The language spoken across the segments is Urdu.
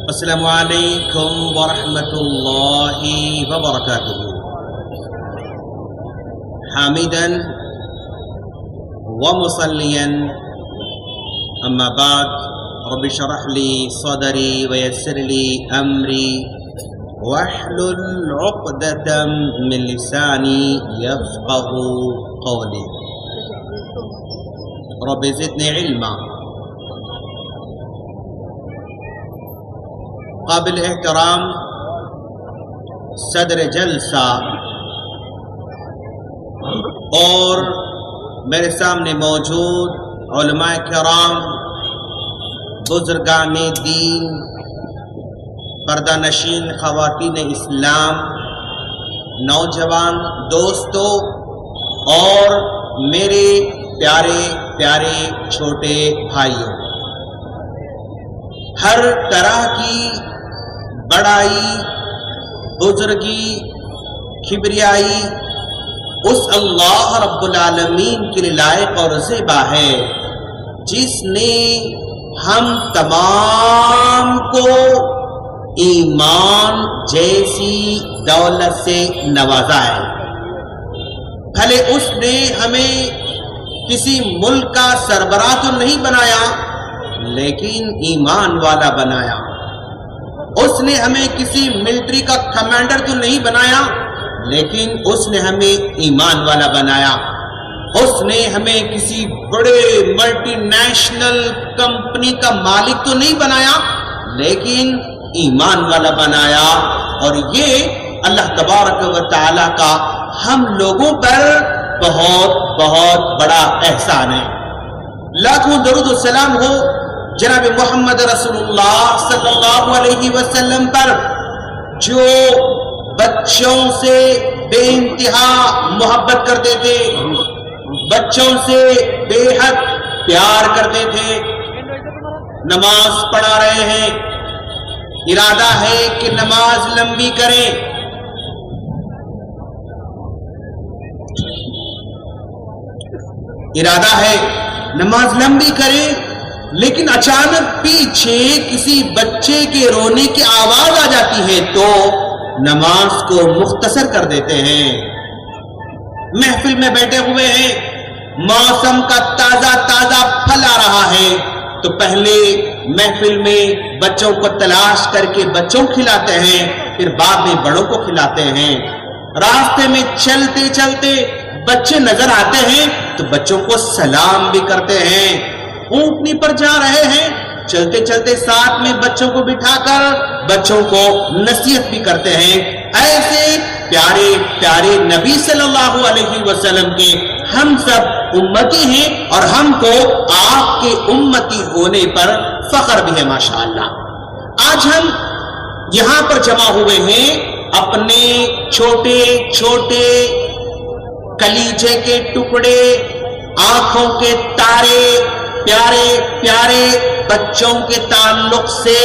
السلام علیکم ورحمۃ اللہ وبرکاتہ. حامدا ومصلیا اما بعد رب اشرح لي صدري ويسر لي امري واحلل عقدة من لساني يفقهوا قولي. رب زدني علما. قابل احترام صدر جلسہ اور میرے سامنے موجود علماء کرام، بزرگان دین، پردہ نشین خواتین اسلام، نوجوان دوستوں اور میرے پیارے پیارے چھوٹے بھائیوں، ہر طرح کی بڑائی، بزرگی، کبریائی اس اللہ رب العالمین کے لیے لائق اور زیبا ہے جس نے ہم تمام کو ایمان جیسی دولت سے نوازا ہے. بھلے اس نے ہمیں کسی ملک کا سربراہ تو نہیں بنایا لیکن ایمان والا بنایا. اس نے ہمیں کسی ملٹری کا کمانڈر تو نہیں بنایا لیکن اس نے ہمیں ایمان والا بنایا. اس نے ہمیں کسی بڑے ملٹی نیشنل کمپنی کا مالک تو نہیں بنایا لیکن ایمان والا بنایا. اور یہ اللہ تبارک و تعالی کا ہم لوگوں پر بہت بہت بڑا احسان ہے. لاکھوں درود و سلام ہو جناب محمد رسول اللہ صلی اللہ علیہ وسلم پر، جو بچوں سے بے انتہا محبت کرتے تھے، بچوں سے بے حد پیار کرتے تھے. نماز پڑھا رہے ہیں، ارادہ ہے کہ نماز لمبی کریں. ارادہ ہے نماز لمبی کریں لیکن اچانک پیچھے کسی بچے کے رونے کی آواز آ جاتی ہے تو نماز کو مختصر کر دیتے ہیں. محفل میں بیٹھے ہوئے ہیں، موسم کا تازہ تازہ پھل آ رہا ہے تو پہلے محفل میں بچوں کو تلاش کر کے بچوں کو کھلاتے ہیں، پھر بعد میں بڑوں کو کھلاتے ہیں. راستے میں چلتے چلتے بچے نظر آتے ہیں تو بچوں کو سلام بھی کرتے ہیں. اونٹنی پر جا رہے ہیں، چلتے چلتے ساتھ میں بچوں کو بٹھا کر بچوں کو نصیحت بھی کرتے ہیں. ایسے پیارے پیارے نبی صلی اللہ علیہ وسلم کے ہم سب امتی ہیں اور ہم کو آپ کے امتی ہونے پر فخر بھی ہے ماشاءاللہ. آج ہم یہاں پر جمع ہوئے ہیں اپنے چھوٹے چھوٹے کلیجے کے ٹکڑے، آنکھوں کے تارے، پیارے پیارے بچوں کے تعلق سے.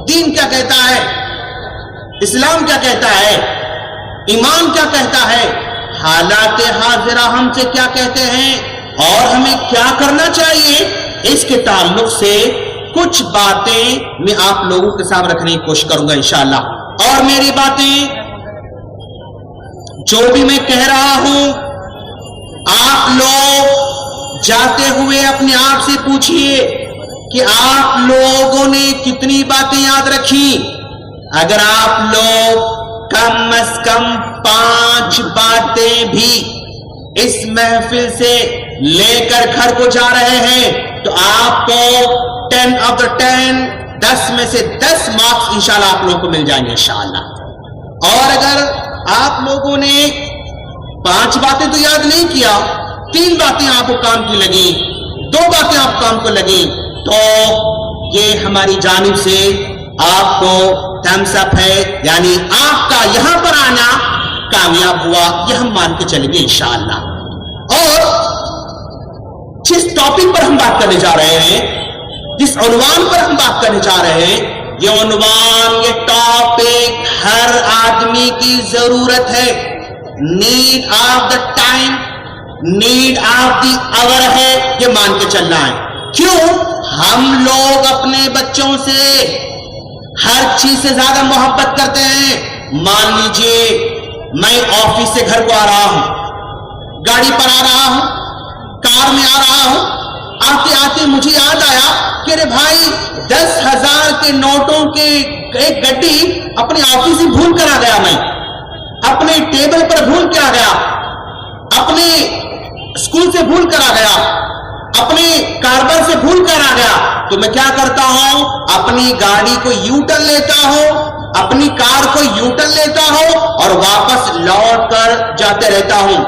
دین کیا کہتا ہے، اسلام کیا کہتا ہے، ایمان کیا کہتا ہے، حالات حاضرہ ہم سے کیا کہتے ہیں اور ہمیں کیا کرنا چاہیے، اس کے تعلق سے کچھ باتیں میں آپ لوگوں کے سامنے رکھنے کی کوشش کروں گا انشاءاللہ. اور میری باتیں جو بھی میں کہہ رہا ہوں، آپ لوگ جاتے ہوئے اپنے آپ سے پوچھئے کہ آپ لوگوں نے کتنی باتیں یاد رکھی. اگر آپ لوگ کم از کم 5 باتیں بھی اس محفل سے لے کر گھر کو جا رہے ہیں تو آپ کو 10 آف دا 10 10 میں سے 10 مارکس انشاءاللہ آپ لوگوں کو مل جائیں گے انشاءاللہ. اور اگر آپ لوگوں نے 5 باتیں تو یاد نہیں کیا، 3 باتیں آپ کو کام کی لگی، 2 باتیں آپ کام کو لگی تو یہ ہماری جانب سے آپ کو تھمس اپ ہے، یعنی آپ کا یہاں پر آنا کامیاب ہوا، یہ ہم مان کے چلیں گے انشاءاللہ. اور جس ٹاپک پر ہم بات کرنے جا رہے ہیں، جس عنوان پر ہم بات کرنے جا رہے ہیں، یہ عنوان، یہ ٹاپک ہر آدمی کی ضرورت ہے. Need of the time, need of the hour ہے، یہ مان کے چلنا ہے. کیوں؟ ہم لوگ اپنے بچوں سے ہر چیز سے زیادہ محبت کرتے ہیں. مان لیجئے میں آفس سے گھر کو آ رہا ہوں، گاڑی پر آ رہا ہوں، کار میں آ رہا ہوں، آتے آتے مجھے یاد آیا کہ ارے بھائی 10,000 کے نوٹوں کے ایک گڈی اپنے آفس سے بھول کر آ گیا، میں اپنے ٹیبل پر بھول کے آ گیا، اپنے اسکول سے بھول کر آ گیا، اپنے کاروبار سے بھول کر آ گیا. تو میں کیا کرتا ہوں؟ اپنی گاڑی کو یو ٹرن لیتا ہوں، اپنی کار کو یو ٹرن لیتا ہوں اور واپس لوٹ کر جاتے رہتا ہوں.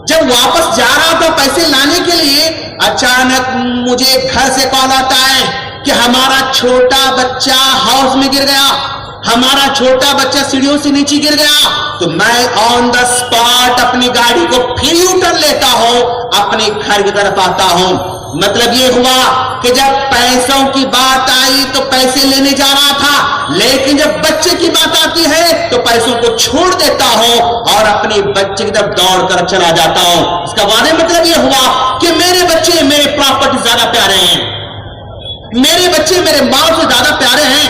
جب واپس جا رہا تھا پیسے لانے کے لیے، اچانک مجھے گھر سے کال آتا ہے کہ ہمارا چھوٹا بچہ ہاؤس میں گر گیا، ہمارا چھوٹا بچہ سیڑھیوں سے نیچے گر گیا. تو میں آن دا اسپاٹ اپنی گاڑی کو پھر یو ٹرن لیتا ہوں، اپنے گھر کی طرف آتا ہوں. مطلب یہ ہوا کہ جب پیسوں کی بات آئی تو پیسے لینے جا رہا تھا، لیکن جب بچے کی بات آتی ہے تو پیسوں کو چھوڑ دیتا ہوں اور اپنے بچے کی طرف دوڑ کر چلا جاتا ہوں. اس کا واضح مطلب یہ ہوا کہ میرے بچے میرے پراپرٹی زیادہ پیارے ہیں، میرے بچے میرے مال سے زیادہ پیارے ہیں،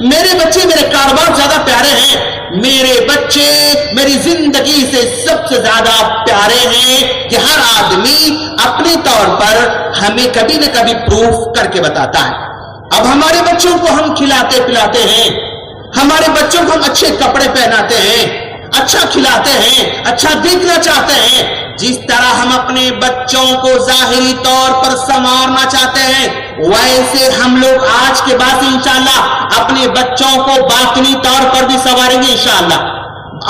میرے بچے میرے کاروبار زیادہ پیارے ہیں، میرے بچے میری زندگی سے سب سے زیادہ پیارے ہیں. کہ ہر آدمی اپنے طور پر ہمیں کبھی نہ کبھی پروف کر کے بتاتا ہے. اب ہمارے بچوں کو ہم کھلاتے پلاتے ہیں، ہمارے بچوں کو ہم اچھے کپڑے پہناتے ہیں، اچھا کھلاتے ہیں، اچھا دیکھنا چاہتے ہیں. جس طرح ہم اپنے بچوں کو ظاہری طور پر سنوارنا چاہتے ہیں، ویسے ہم لوگ آج کے بعد سے انشاءاللہ اپنے بچوں کو باطنی طور پر بھی سنواریں گے انشاءاللہ،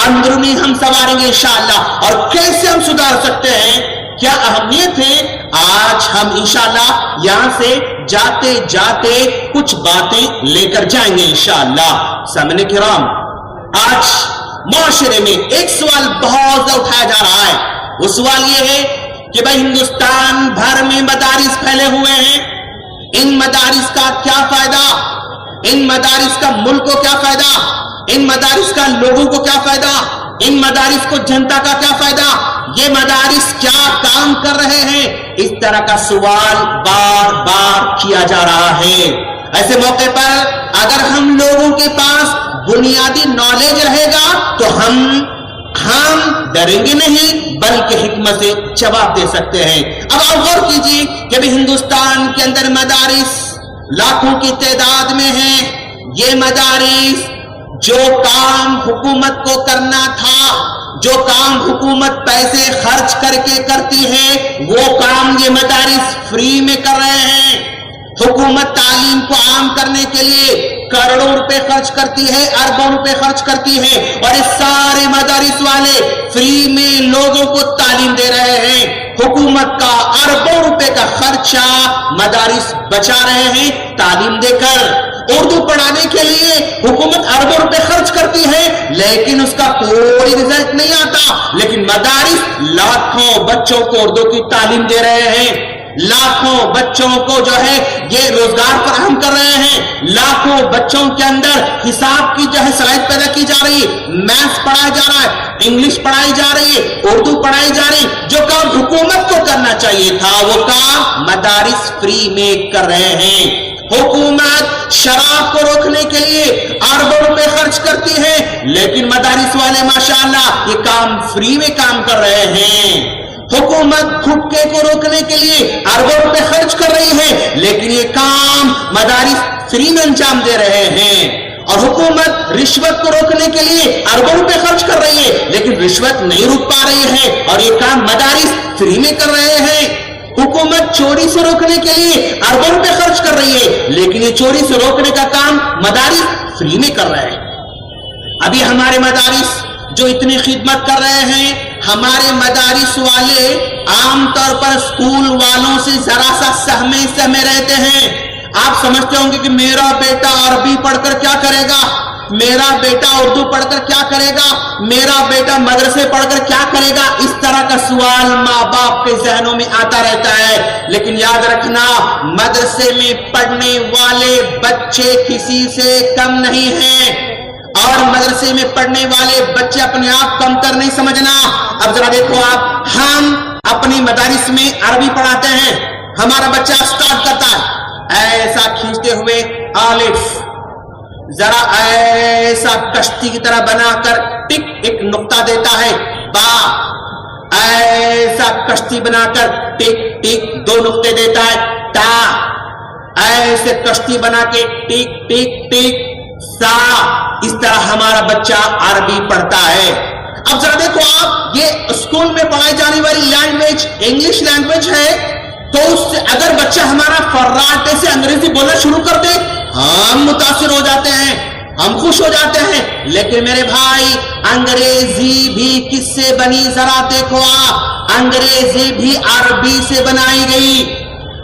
اندرونی ہم سنواریں گے انشاءاللہ. اور کیسے ہم سدھار سکتے ہیں، کیا اہمیت ہے، آج ہم انشاءاللہ یہاں سے جاتے جاتے کچھ باتیں لے کر جائیں گے انشاءاللہ. سامعین کرام، آج معاشرے میں ایک سوال بہت زیادہ اٹھایا جا رہا ہے. وہ سوال یہ ہے کہ بھائی ہندوستان بھر میں مدارس پھیلے ہوئے ہیں، ان مدارس کا کیا فائدہ، ان مدارس کا ملک کو کیا فائدہ، ان مدارس کا لوگوں کو کیا فائدہ، ان مدارس کو جنتا کا کیا فائدہ، یہ مدارس کیا کام کر رہے ہیں. اس طرح کا سوال بار بار کیا جا رہا ہے. ایسے موقع پر اگر ہم لوگوں کے پاس بنیادی نالج رہے گا تو ہم ڈریں گے نہیں بلکہ حکمت سے جواب دے سکتے ہیں. اب آپ غور کیجیے کہ بھی ہندوستان کے اندر مدارس لاکھوں کی تعداد میں ہیں. یہ مدارس جو کام حکومت کو کرنا تھا، جو کام حکومت پیسے خرچ کر کے کرتی ہے، وہ کام یہ مدارس فری میں کر رہے ہیں. حکومت تعلیم کو عام کرنے کے لیے کروڑوں روپے خرچ کرتی ہے، اربوں روپے خرچ کرتی ہے، اور اس سارے مدارس والے فری میں لوگوں کو تعلیم دے رہے ہیں. حکومت کا اربوں روپے کا خرچہ مدارس بچا رہے ہیں تعلیم دے کر. اردو پڑھانے کے لیے حکومت اربوں روپے خرچ کرتی ہے لیکن اس کا کوئی رزلٹ نہیں آتا. لیکن مدارس لاکھوں بچوں کو اردو کی تعلیم دے رہے ہیں، لاکھوں بچوں کو جو ہے یہ روزگار فراہم کر رہے ہیں، لاکھوں بچوں کے اندر حساب کی جو ہے صلاحیت پیدا کی جا رہی ہے، میتھس پڑھایا جا رہا ہے، انگلش پڑھائی جا رہی ہے، اردو پڑھائی جا رہی. جو کام حکومت کو کرنا چاہیے تھا وہ کام مدارس فری میں کر رہے ہیں. حکومت شراب کو روکنے کے لیے اربوں روپے خرچ کرتی ہے لیکن مدارس والے ماشاءاللہ یہ کام فری میں کام کر رہے ہیں. حکومت حقے کو روکنے کے لیے اربوں روپے خرچ کر رہی ہے لیکن یہ کام مدارس فری میں انجام دے رہے ہیں. اور حکومت رشوت کو روکنے کے لیے اربوں روپے خرچ کر رہی ہے لیکن رشوت نہیں روک پا رہی ہے اور یہ کام مدارس فری میں کر رہے ہیں. حکومت چوری سے روکنے کے لیے اربوں روپے خرچ کر رہی ہے لیکن یہ چوری سے روکنے کا کام مدارس فری میں کر رہے ہیں. ابھی ہمارے مدارس جو اتنی خدمت کر رہے ہیں، ہمارے مدارس والے عام طور پر اسکول والوں سے ذرا سا سہمے رہتے ہیں. آپ سمجھتے ہوں گے کہ میرا بیٹا عربی پڑھ کر کیا کرے گا، میرا بیٹا اردو پڑھ کر کیا کرے گا، میرا بیٹا مدرسے پڑھ کر کیا کرے گا. اس طرح کا سوال ماں باپ کے ذہنوں میں آتا رہتا ہے. لیکن یاد رکھنا، مدرسے میں پڑھنے والے بچے کسی سے کم نہیں ہیں اور مدرسے میں پڑھنے والے بچے اپنے آپ کم کر نہیں سمجھنا. اب ذرا دیکھو آپ، ہم اپنی مدارس میں عربی پڑھاتے ہیں، ہمارا بچہ سٹارٹ کرتا ہے ایسا کھینچتے ہوئے الف ذرا ایسا کشتی کی طرح بنا کر ٹک ایک نقطہ دیتا ہے با، ایسا کشتی بنا کر ٹک ٹک دو نقطے دیتا ہے تا، ایسے کشتی بنا کے ٹک ٹک ٹک سا. اس طرح ہمارا بچہ عربی پڑھتا ہے. اب ذرا دیکھو آپ، یہ اسکول میں پڑھائی جانے والی لینگویج انگلش لینگویج ہے، تو اس سے اگر بچہ ہمارا فراٹے سے انگریزی بولنا شروع کر دے، ہم متاثر ہو جاتے ہیں، ہم خوش ہو جاتے ہیں. لیکن میرے بھائی، انگریزی بھی کس سے بنی؟ ذرا دیکھو آپ، انگریزی بھی عربی سے بنائی گئی.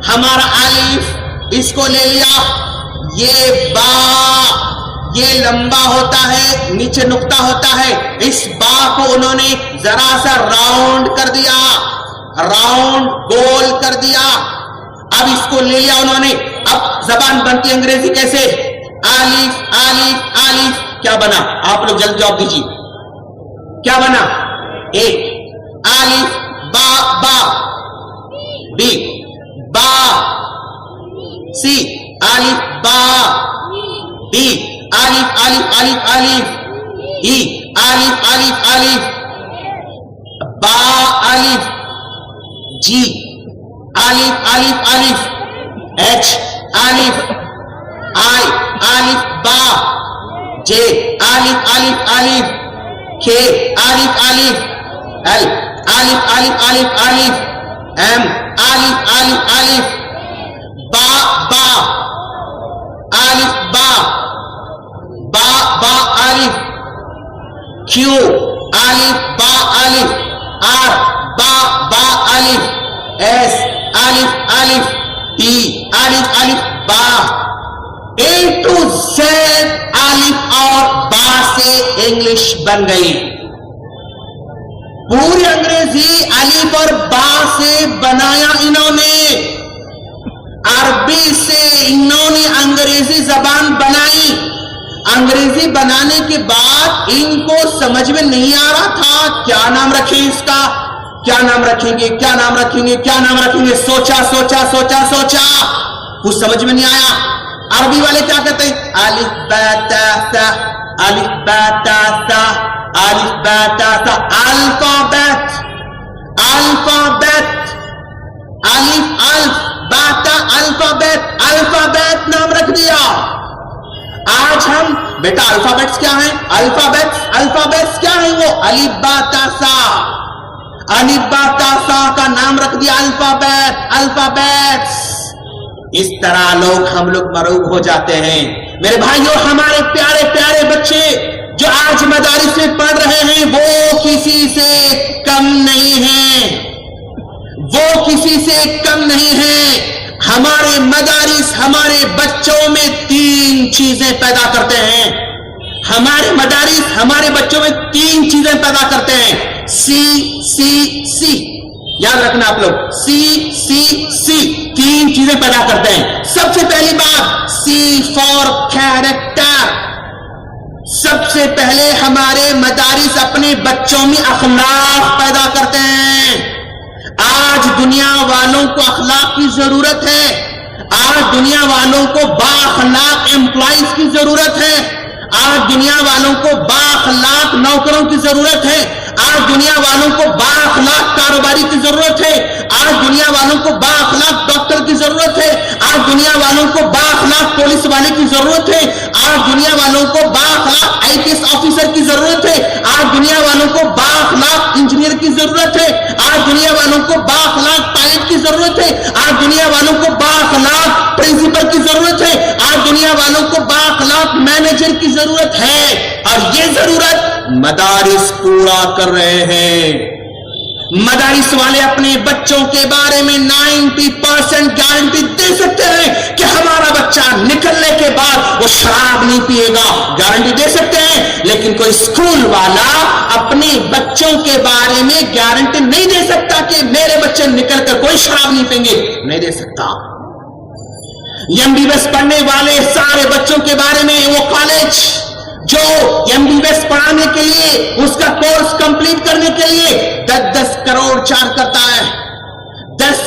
ہمارا الف، اس کو لے لیا، یہ با، یہ لمبا ہوتا ہے، نیچے نقطہ ہوتا ہے. اس با کو انہوں نے ذرا سا راؤنڈ کر دیا، راؤنڈ گول کر دیا. اب اس کو لے لیا انہوں نے. اب زبان بنتی انگریزی کیسے؟ الف الف الف. کیا بنا؟ آپ لوگ جلد جواب دیجیے. کیا بنا؟ اے الف با با، بی با، سی الف با، ڈی الف الف الف الف، ای الف الف الف، با الف، جی الف الف الف، ایچ الف، آئی الف با، جے الف الف الف، کے الف الف، ایل الف الف الف الف، ایم الف الف الف، با با الف با، با با الف، کیو الف با الف، آر با با الف، ایس الف الف، ٹی الف الف با. اے ٹو زیڈ الف اور با سے انگلش بن گئی. پوری انگریزی الف اور با سے بنایا انہوں نے. عربی سے انہوں نے انگریزی زبان بنائی. انگریزی بنانے کے بعد ان کو سمجھ میں نہیں آ رہا تھا کیا نام رکھیں اس کا، کیا نام رکھیں گے، کیا نام رکھیں گے، کیا نام رکھیں گے. سوچا سوچا سوچا سوچا، کچھ سمجھ میں نہیں آیا. عربی والے کیا کہتے ہیں؟ الف با تا سا، الف با تا سا، الف با تا سا، الفابet، الفابet، الف الف با تا الفابet، الفابet نام رکھ دیا. آج ہم بیٹا الفابیٹس کیا ہیں؟ الفابیٹس کیا ہیں؟ وہ الف با تا سا، الف با تا سا کا نام رکھ دیا الفابیٹس. اس طرح ہم لوگ مرعوب ہو جاتے ہیں. میرے بھائیوں، ہمارے پیارے پیارے بچے جو آج مدارس میں پڑھ رہے ہیں وہ کسی سے کم نہیں ہیں، وہ کسی سے کم نہیں ہیں. ہمارے مدارس ہمارے بچوں میں 3 چیزیں پیدا کرتے ہیں. ہمارے مدارس ہمارے بچوں میں 3 چیزیں پیدا کرتے ہیں. سی سی سی، یاد رکھنا آپ لوگ، سی سی سی 3 چیزیں پیدا کرتے ہیں. سب سے پہلی بات سی فار کیریکٹر. سب سے پہلے ہمارے مدارس اپنے بچوں میں اخلاق پیدا کرتے ہیں. آج دنیا والوں کو اخلاق کی ضرورت ہے. آج دنیا والوں کو بااخلاق امپلائیز کی ضرورت ہے. آج دنیا والوں کو بااخلاق نوکروں کی ضرورت ہے. آج دنیا والوں کو بااخلاق کاروباری کی ضرورت ہے. آج دنیا والوں کو بااخلاق ڈاکٹر کی ضرورت ہے. آج دنیا والوں کو بااخلاق پولیس والے کی ضرورت ہے. آج دنیا والوں کو بااخلاق IPS آفیسر کی ضرورت ہے. آج دنیا والوں کو بااخلاق انجینئر کی ضرورت ہے. آج دنیا والوں کو بااخلاق پائلٹ کی ضرورت ہے. آج دنیا والوں کو بااخلاق پرنسپل کی ضرورت ہے. آج دنیا والوں کو بااخلاق مینیجر کی ضرورت ہے. اور یہ ضرورت مدارس پورا کر رہے ہیں. مدارس والے اپنے بچوں کے بارے میں 90% گارنٹی دے سکتے ہیں کہ ہمارا بچہ نکلنے کے بعد وہ شراب نہیں پیے گا. گارنٹی دے سکتے ہیں. لیکن کوئی اسکول والا اپنے بچوں کے بارے میں گارنٹی نہیں دے سکتا کہ میرے بچے نکل کر کوئی شراب نہیں پئیں گے. نہیں دے سکتا. MBBS پڑھنے والے سارے بچوں کے بارے میں وہ کالج جو MBBS پڑھانے کے لیے اس کا کورس کمپلیٹ کرنے کے لیے 10-10 کروڑ چارج کرتا ہے. 10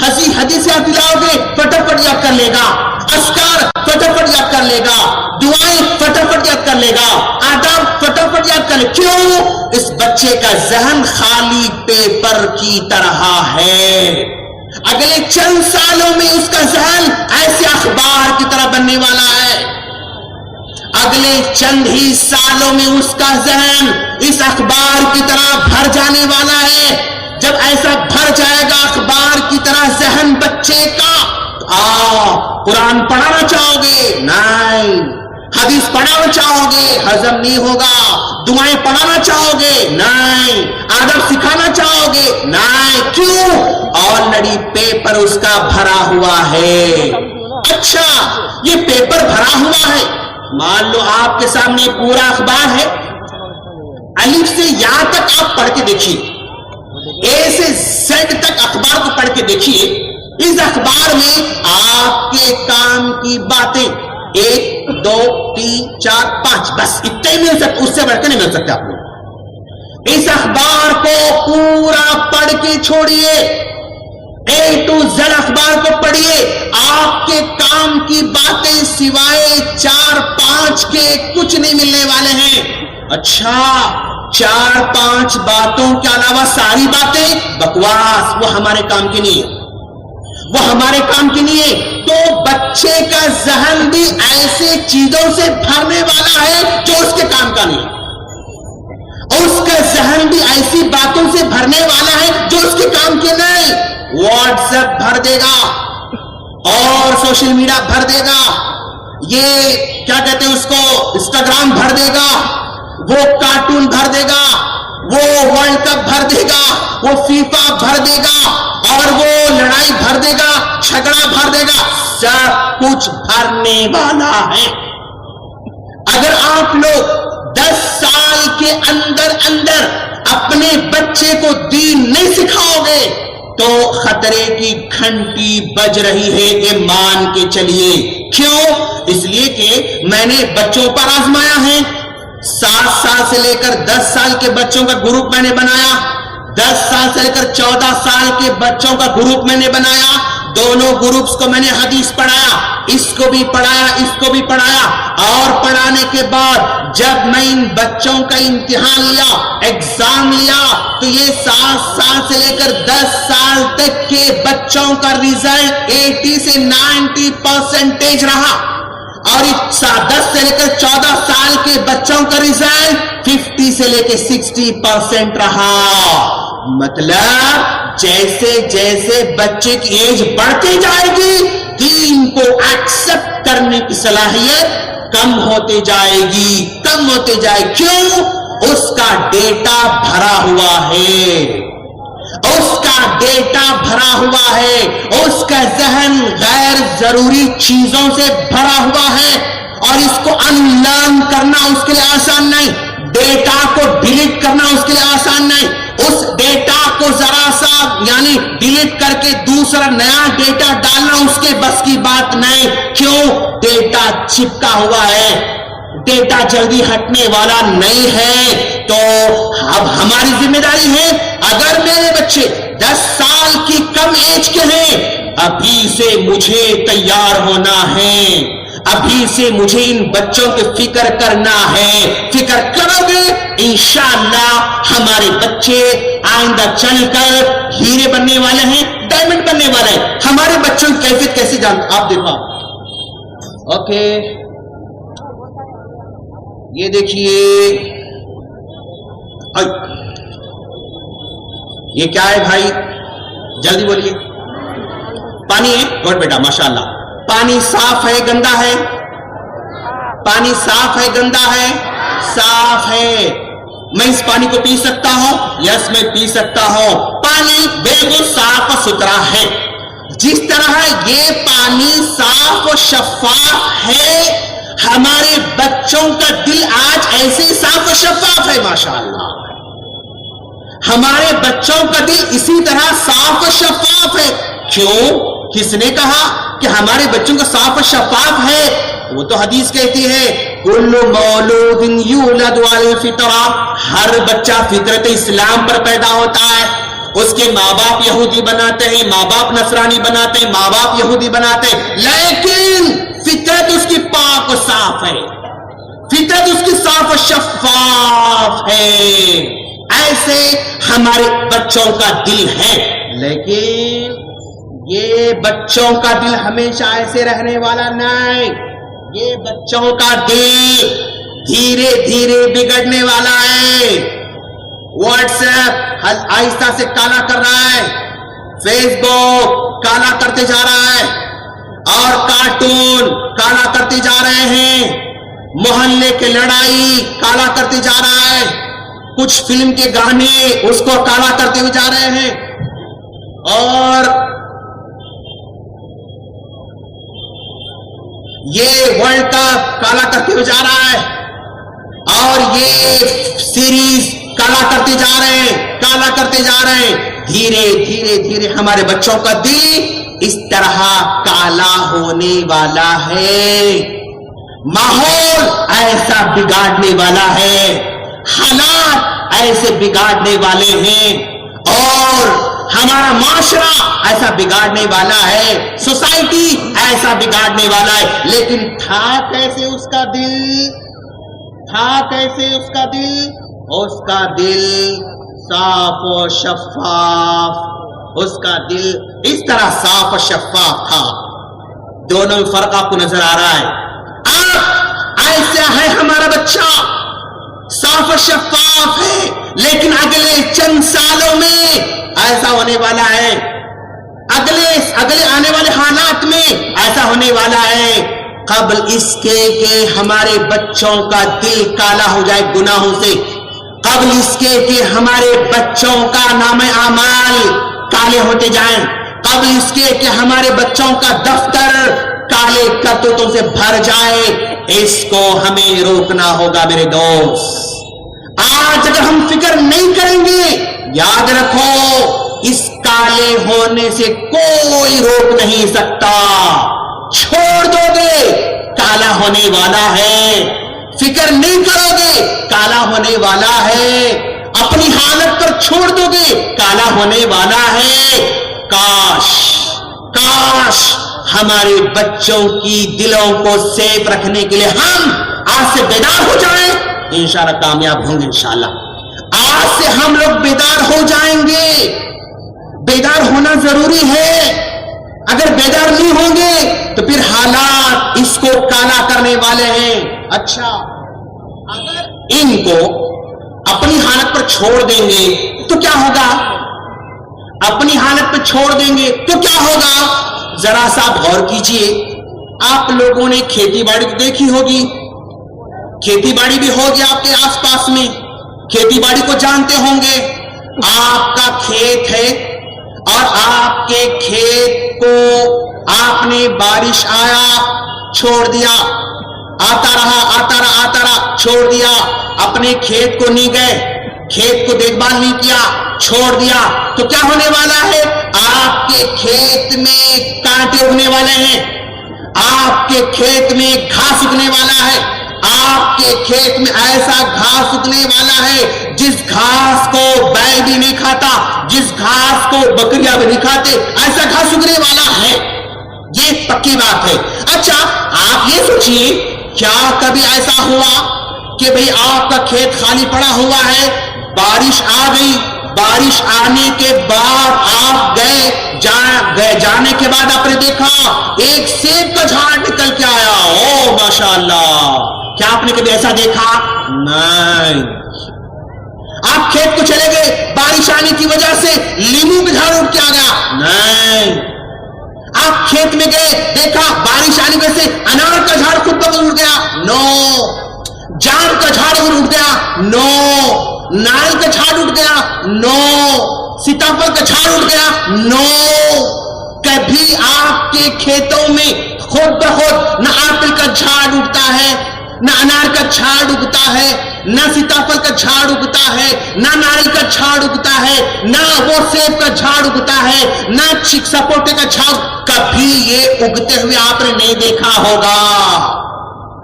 ہنسی حدیث یاد دلاؤ گے فٹافٹ یاد کر لے گا، اذکار فٹافٹ یاد کر لے گا، دعائیں فٹافٹ یاد کر لے گا، آداب فٹافٹ یاد کر لے. کیوں؟ اس بچے کا ذہن خالی پیپر کی طرح ہے. اگلے چند سالوں میں اس کا ذہن ایسے اخبار کی طرح بننے والا ہے. اگلے چند ہی سالوں میں اس کا ذہن اس اخبار کی طرح بھر جانے والا ہے. جب ایسا بھر جائے گا اخبار کی طرح ذہن بچے کا، قرآن پڑھانا چاہو گے نہیں، حدیث پڑھانا چاہو گے ہضم نہیں ہوگا، دعائیں پڑھانا چاہو گے نہیں، آداب سکھانا چاہو گے نہیں. کیوں؟ آلریڈی پیپر اس کا بھرا ہوا ہے. اچھا یہ پیپر بھرا ہوا ہے، مان لو آپ کے سامنے پورا اخبار ہے، الف سے یا تک آپ پڑھ کے دیکھیے، اے سے زیڈ تک اخبار کو پڑھ کے دیکھیے. اس اخبار میں آپ کے کام کی باتیں 1 2 3 4 5 بس اتنے ہی مل سکتے، اس سے بڑھ کے نہیں مل سکتے. آپ کو اس اخبار کو پورا پڑھ کے چھوڑیے، اے ٹو زیڈ اخبار کو پڑھیے. آپ کے کام کی باتیں سوائے 4 5 کے کچھ نہیں ملنے والے ہیں. اچھا 4 5 باتوں کے علاوہ ساری باتیں بکواس، وہ ہمارے کام کی نہیں ہے، وہ ہمارے کام کی نہیں ہے. تو بچے کا ذہن بھی ایسے چیزوں سے بھرنے والا ہے جو اس کے کام کا نہیں ہے، اور اس کا ذہن بھی ایسی باتوں سے بھرنے والا ہے جو اس کے کام کے نہیں. واٹس ایپ بھر دے گا اور سوشل میڈیا بھر دے گا، یہ کیا کہتے ہیں اس کو انسٹاگرام بھر دے گا، وہ کارٹون بھر دے گا، وہ ورلڈ کپ بھر دے گا، وہ فیفا بھر دے گا، اور وہ لڑائی بھر دے گا، جھگڑا بھر دے گا، سب کچھ بھرنے والا ہے. اگر آپ لوگ 10 سال کے اندر اپنے بچے کو دین نہیں سکھاؤ گے تو خطرے کی گھنٹی بج رہی ہے، یہ مان کے چلیے. کیوں؟ اس لیے کہ میں نے بچوں پر آزمایا ہے. 7 سال سے لے کر 10 سال کے بچوں کا گروپ میں نے بنایا، 10 سال سے لے کر 14 سال کے بچوں کا گروپ میں نے بنایا. دونوں گروپس کو میں نے حدیث پڑھایا، اس کو بھی پڑھایا، اس کو بھی پڑھایا. اور پڑھانے کے بعد جب میں ان بچوں کا امتحان لیا، ایگزام لیا، تو یہ 7 سال سے لے کر 10 سال تک کے بچوں کا ریزلٹ 80 سے 90% رہا، اور 10 سے لے کر 14 سال کے بچوں کا ریزلٹ 50 سے لے کے 60% رہا. مطلب جیسے جیسے بچے کی ایج بڑھتی جائے گی، دین کو ایکسپٹ کرنے کی صلاحیت کم ہوتے جائے گی، کم ہوتے جائے. کیوں؟ اس کا ڈیٹا بھرا ہوا ہے، اس کا ڈیٹا بھرا ہوا ہے، اس کا ذہن غیر ضروری چیزوں سے بھرا ہوا ہے، اور اس کو ان لرن کرنا اس کے لیے آسان نہیں، ڈیٹا کو ڈیلیٹ کرنا اس کے لیے آسان نہیں. اس ڈیٹا کو ذرا سا یعنی ڈیلیٹ کر کے دوسرا نیا ڈیٹا ڈالنا اس کے بس کی بات نہیں. کیوں؟ ڈیٹا چپکا ہوا ہے، ڈیٹا جلدی ہٹنے والا نہیں ہے. تو اب ہماری ذمہ داری ہے، اگر میرے بچے 10 سال کی کم ایج کے ہیں، ابھی سے مجھے تیار ہونا ہے، ابھی سے مجھے ان بچوں کی فکر کرنا ہے. فکر کرو گے انشاءاللہ ہمارے بچے آئندہ چل کر ہیرے بننے والے ہیں، ڈائمنڈ بننے والے ہیں. ہمارے بچوں کی کیفیت کیسے جانتے آپ دیکھو. اوکے یہ دیکھیے، یہ کیا ہے بھائی؟ جلدی بولیے. پانی ہے؟ گڈ بیٹا ماشاءاللہ. پانی صاف ہے گندا ہے؟ پانی صاف ہے گندا ہے؟ صاف ہے. میں اس پانی کو پی سکتا ہوں؟ یس میں پی سکتا ہوں. پانی بالکل صاف و ستھرا ہے. جس طرح یہ پانی صاف و شفاف ہے، ہمارے بچوں کا دل آج ایسے صاف و شفاف ہے ماشاءاللہ. ہمارے بچوں کا دل اسی طرح صاف و شفاف ہے. کیوں؟ کس نے کہا کہ ہمارے بچوں کا صاف و شفاف ہے؟ وہ تو حدیث کہتی ہے کل مولود یولد علی الفطرہ، ہر بچہ فطرت اسلام پر پیدا ہوتا ہے. اس کے ماں باپ یہودی بناتے ہیں، ماں باپ نصرانی بناتے ہیں، ماں باپ یہودی بناتے ہیں، لیکن فطرت اس کی پاک و صاف ہے، فطرت اس کی صاف و شفاف ہے۔ ایسے ہمارے بچوں کا دل ہے، لیکن یہ بچوں کا دل ہمیشہ ایسے رہنے والا نہیں، یہ بچوں کا دل دھیرے دھیرے بگڑنے والا ہے۔ واٹس ایپ آہستہ سے کالا کر رہا ہے، فیس بک کالا کرتے جا رہا ہے، اور کارٹون کالا کرتے جا رہے ہیں، محلے کے لڑائی کالا کرتے جا رہا ہے، کچھ فلم کے گانے اس کو کالا کرتے ہوئے جا رہے ہیں، اور یہ ورلڈ کپ کالا کرتے ہوئے جا رہا ہے، اور یہ سیریز کالا کرتے جا رہے ہیں، کالا کرتے جا رہے ہیں۔ دھیرے دھیرے دھیرے ہمارے بچوں کا دل اس طرح کالا ہونے والا ہے، ماحول ایسا بگاڑنے والا ہے، حالات ایسے بگاڑنے والے ہیں، اور ہمارا معاشرہ ایسا بگاڑنے والا ہے، سوسائٹی ایسا بگاڑنے والا ہے۔ لیکن تھا کیسے اس کا دل؟ تھا کیسے اس کا دل؟ اس کا دل صاف و شفاف، اس کا دل اس طرح صاف و شفاف تھا۔ دونوں میں فرق آپ کو نظر آ رہا ہے؟ اب ایسا ہے ہمارا بچہ، صاف و شفاف ہے، لیکن اگلے چند سالوں میں ایسا ہونے والا ہے، اگلے آنے والے حالات میں ایسا ہونے والا ہے، قبل اس کے کہ ہمارے بچوں کا دل کالا ہو جائے گناہوں سے، قبل اس کے کہ ہمارے بچوں کا نام اعمال کالے ہوتے جائیں، قبل اس کے کہ ہمارے بچوں کا دفتر کالے کرتوتوں سے بھر جائے، اس کو ہمیں روکنا ہوگا میرے دوست۔ آج اگر ہم فکر نہیں کریں گے، یاد رکھو اس کالے ہونے سے کوئی روک نہیں سکتا، چھوڑ دو گے کالا ہونے والا ہے، فکر نہیں کرو گے کالا ہونے والا ہے، اپنی حالت پر چھوڑ دو گے کالا ہونے والا ہے۔ کاش ہمارے بچوں کی دلوں کو سیف رکھنے کے لیے ہم آج سے بیدار ہو جائیں، انشاءاللہ کامیاب ہوں گے انشاءاللہ۔ آج سے ہم لوگ بیدار ہو جائیں گے، بیدار ہونا ضروری ہے۔ اگر بیدار نہیں ہوں گے تو پھر حالات اس کو کالا کرنے والے ہیں۔ اچھا، اگر ان کو اپنی حالت پر چھوڑ دیں گے تو کیا ہوگا؟ اپنی حالت پر چھوڑ دیں گے تو کیا ہوگا؟ ذرا سا غور کیجئے، آپ لوگوں نے کھیتی باڑی دیکھی ہوگی، کھیتی باڑی بھی ہوگی آپ کے آس پاس میں، کھیتی باڑی کو جانتے ہوں گے۔ آپ کا کھیت ہے اور آپ کے کھیت کو آپ نے بارش آیا چھوڑ دیا، آتا رہا چھوڑ دیا، اپنے کھیت کو نہیں گئے، کھیت کو دیکھ بھال نہیں کیا، چھوڑ دیا، تو کیا ہونے والا ہے؟ آپ کے کھیت میں کانٹے اگنے والے ہیں، آپ کے کھیت میں گھاس اگنے والا ہے، آپ کے کھیت میں ایسا گھاس اگنے والا ہے جس گھاس کو بیل بھی نہیں کھاتا، جس گھاس کو بکریاں بھی نہیں کھاتے، ایسا گھاس اگنے والا ہے، یہ پکی بات ہے۔ اچھا، آپ یہ سوچئے کیا کبھی ایسا ہوا کہ بھئی آپ کا کھیت خالی پڑا ہوا ہے، بارش آ گئی، بارش آنے کے بعد آپ جانے کے بعد آپ نے دیکھا ایک سیب کا جھاڑ نکل کے آیا، او ماشاءاللہ، کیا آپ نے کبھی ایسا دیکھا؟ نہیں۔ آپ کھیت کو چلے گئے، بارش آنے کی وجہ سے لیموں کا جھاڑ اٹھ کے آ گیا؟ نہیں۔ آپ کھیت میں گئے، دیکھا بارش آنے کی وجہ سے انار کا جھاڑ خود بخود اٹھ گیا؟ نو۔ جام کا جھاڑ اٹھ گیا؟ نو۔ ناریل کا جھاڑ اٹھ گیا؟ نو۔ سیتاپھل کا جھاڑ اٹھ گیا؟ نو۔ کبھی آپ کے کھیتوں میں خود بخود نہ ایپل کا جھاڑ اگتا ہے، نہ انار کا جھاڑ اگتا ہے، نہ سیتاپھل کا جھاڑ اگتا ہے، نہ ناریل کا جھاڑ اگتا ہے، نہ وہ سیب کا جھاڑ اگتا ہے، نہ سپوٹے کا جھاڑ، کبھی یہ اگتے ہوئے آپ نے نہیں دیکھا ہوگا،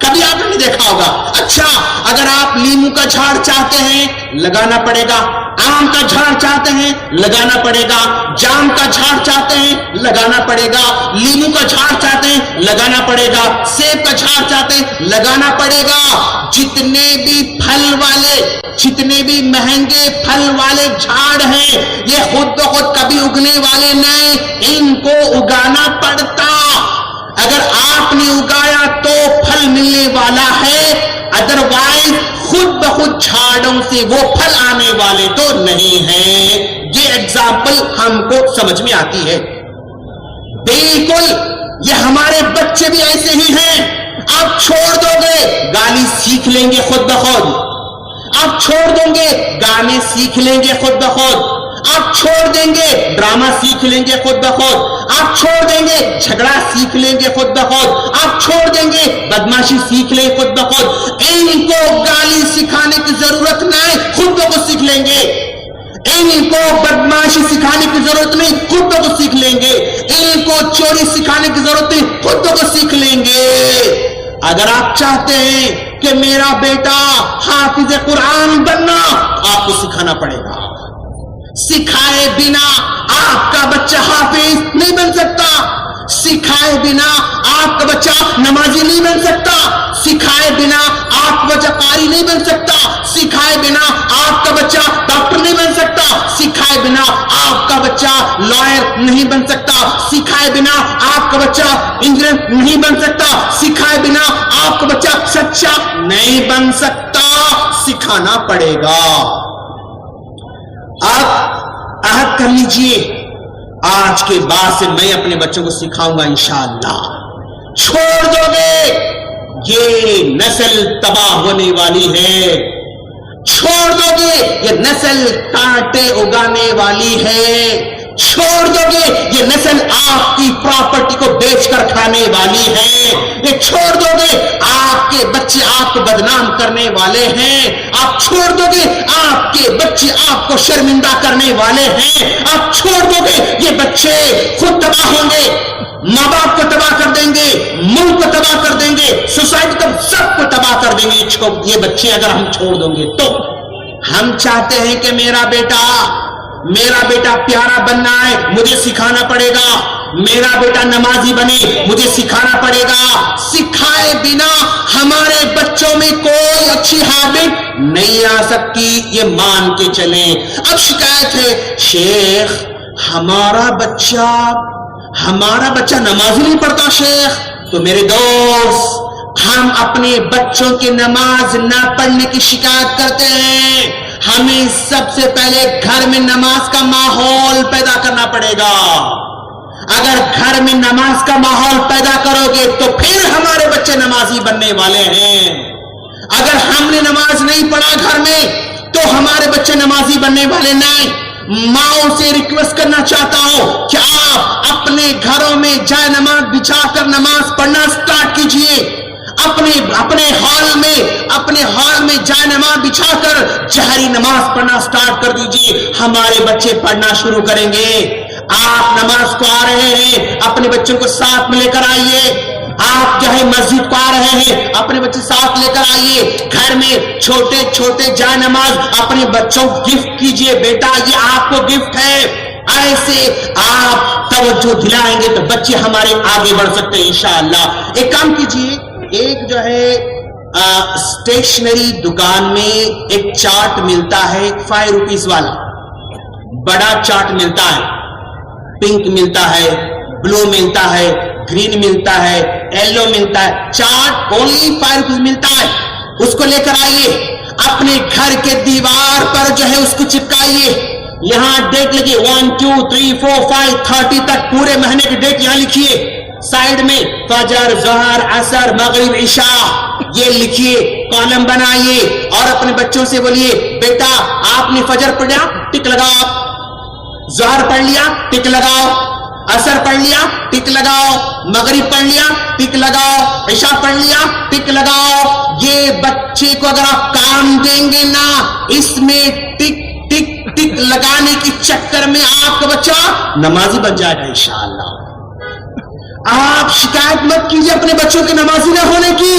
کبھی آپ نے نہیں دیکھا ہوگا۔ اچھا، اگر آپ لیمو کا جھاڑ چاہتے ہیں لگانا پڑے گا، آم کا جھاڑ چاہتے ہیں لگانا پڑے گا، جام کا جھاڑ چاہتے ہیں لگانا پڑے گا، لیمو کا جھاڑ چاہتے ہیں لگانا پڑے گا، سیب کا جھاڑ چاہتے ہیں لگانا پڑے گا۔ جتنے بھی پھل والے، جتنے بھی مہنگے پھل والے جھاڑ ہیں یہ خود بخود کبھی اگنے والے نہیں، ان کو اگانا پڑتا۔ اگر آپ نے اگایا تو پھل ملنے والا ہے، ادروائز خود بخود جھاڑوں سے وہ پھل آنے والے تو نہیں ہیں۔ یہ ایگزامپل ہم کو سمجھ میں آتی ہے۔ بالکل یہ ہمارے بچے بھی ایسے ہی ہیں، آپ چھوڑ دو گے گالی سیکھ لیں گے خود بخود، آپ چھوڑ دیں گے گانے سیکھ لیں گے خود بخود، آپ چھوڑ دیں گے ڈرامہ سیکھ لیں گے خود بخود، آپ چھوڑ دیں گے جھگڑا سیکھ لیں گے خود بخود، آپ چھوڑ دیں گے بدماشی سیکھ لیں خود بخود۔ ان کو گالی سکھانے کی ضرورت نہیں، خود بخود سیکھ لیں گے۔ ان کو بدماشی سکھانے کی ضرورت نہیں، خود بخود سیکھ لیں گے۔ ان کو چوری سکھانے کی ضرورت نہیں، خود بخود سیکھ لیں گے۔ اگر آپ چاہتے ہیں کہ میرا بیٹا حافظ قرآن بننا، آپ کو سکھانا پڑے گا۔ سکھائے بنا آپ کا بچہ حافظ نہیں بن سکتا، سکھائے بنا آپ کا بچہ نمازی نہیں بن سکتا، سکھائے بنا آپ کا بچہ قاری نہیں بن سکتا، سکھائے بنا آپ کا بچہ ڈاکٹر نہیں بن سکتا، سکھائے بنا آپ کا بچہ لائر نہیں بن سکتا، سکھائے بنا آپ کا بچہ انجینئر نہیں بن سکتا، سکھائے بنا آپ کا بچہ سچا نہیں بن سکتا، سکھانا پڑے گا۔ اب عہد کر لیجئے آج کے بعد سے میں اپنے بچوں کو سکھاؤں گا انشاءاللہ۔ چھوڑ دو گے یہ نسل تباہ ہونے والی ہے، چھوڑ دو گے یہ نسل کانٹے اگانے والی ہے، چھوڑ دو گے یہ نسل آپ کی پراپرٹی کو بیچ کر کھانے والی ہے، یہ چھوڑ دو گے آپ کے بچے آپ کو بدنام کرنے والے ہیں، آپ چھوڑ دو گے آپ کے بچے آپ کو شرمندہ کرنے والے ہیں، آپ چھوڑ دو گے یہ بچے خود تباہ ہوں گے، ماں باپ کو تباہ کر دیں گے، ملک کو تباہ کر دیں گے، سوسائٹی کو سب کو تباہ کر دیں گے یہ بچے اگر ہم چھوڑ دیں گے تو۔ ہم چاہتے ہیں کہ میرا بیٹا پیارا بننا ہے، مجھے سکھانا پڑے گا، میرا بیٹا نمازی بنے مجھے سکھانا پڑے گا۔ سکھائے بنا ہمارے بچوں میں کوئی اچھی ہیبٹ نہیں آ سکتی، یہ مان کے چلیں۔ اب شکایت ہے شیخ ہمارا بچہ نماز نہیں پڑھتا شیخ، تو میرے دوست ہم اپنے بچوں کی نماز نہ پڑھنے کی شکایت کرتے ہیں، ہمیں سب سے پہلے گھر میں نماز کا ماحول پیدا کرنا پڑے گا۔ اگر گھر میں نماز کا ماحول پیدا کرو گے تو پھر ہمارے بچے نمازی بننے والے ہیں۔ اگر ہم نے نماز نہیں پڑھا گھر میں تو ہمارے بچے نمازی بننے والے نہیں۔ ماؤں سے ریکویسٹ کرنا چاہتا ہوں کہ آپ اپنے گھروں میں جائے نماز بچھا کر نماز پڑھنا سٹارٹ کیجئے، اپنے ہال میں جائے نماز بچھا کر جہری نماز پڑھنا سٹارٹ کر دیجئے، ہمارے بچے پڑھنا شروع کریں گے۔ آپ نماز کو آ رہے ہیں اپنے بچوں کو ساتھ میں لے کر آئیے، آپ جو ہے مسجد کو آ رہے ہیں اپنے بچے ساتھ لے کر آئیے، گھر میں چھوٹے چھوٹے جائے نماز اپنے بچوں کو گفٹ کیجئے، بیٹا یہ آپ کو گفٹ ہے۔ ایسے آپ توجہ دلائیں گے تو بچے ہمارے آگے بڑھ سکتے ہیں انشاءاللہ۔ ایک کام کیجئے، ایک جو ہے اسٹیشنری دکان میں ایک چارٹ ملتا ہے 5 روپیز والا، بڑا چارٹ ملتا ہے، پنک ملتا ہے، بلو ملتا ہے، گرین ملتا ہے، یلو ملتا ہے، چارٹ اونلی 5 روپیز ملتا ہے، اس کو لے کر آئیے، اپنے گھر کے دیوار پر جو ہے اس کو چپکائیے، یہاں ڈیٹ لگی 1 2 3 4 5 30 تک پورے مہینے کی ڈیٹ یہاں لکھیے، سائیڈ میں فجر، ظہر، عصر، مغرب، عشاء یہ لکھیے، کالم بنائیے اور اپنے بچوں سے بولیے بیٹا آپ نے فجر پڑھا ٹک لگاؤ، ظہر پڑھ لیا ٹک لگاؤ، عصر پڑھ لیا ٹک لگاؤ، مغرب پڑھ لیا ٹک لگاؤ، عشاء پڑھ لیا ٹک لگاؤ۔ یہ بچے کو اگر آپ کام دیں گے نا، اس میں ٹک ٹک ٹک لگانے کے چکر میں آپ کا بچہ نمازی بن جائے گا انشاءاللہ۔ آپ شکایت مت کیجیے اپنے بچوں کے نمازی نہ ہونے کی،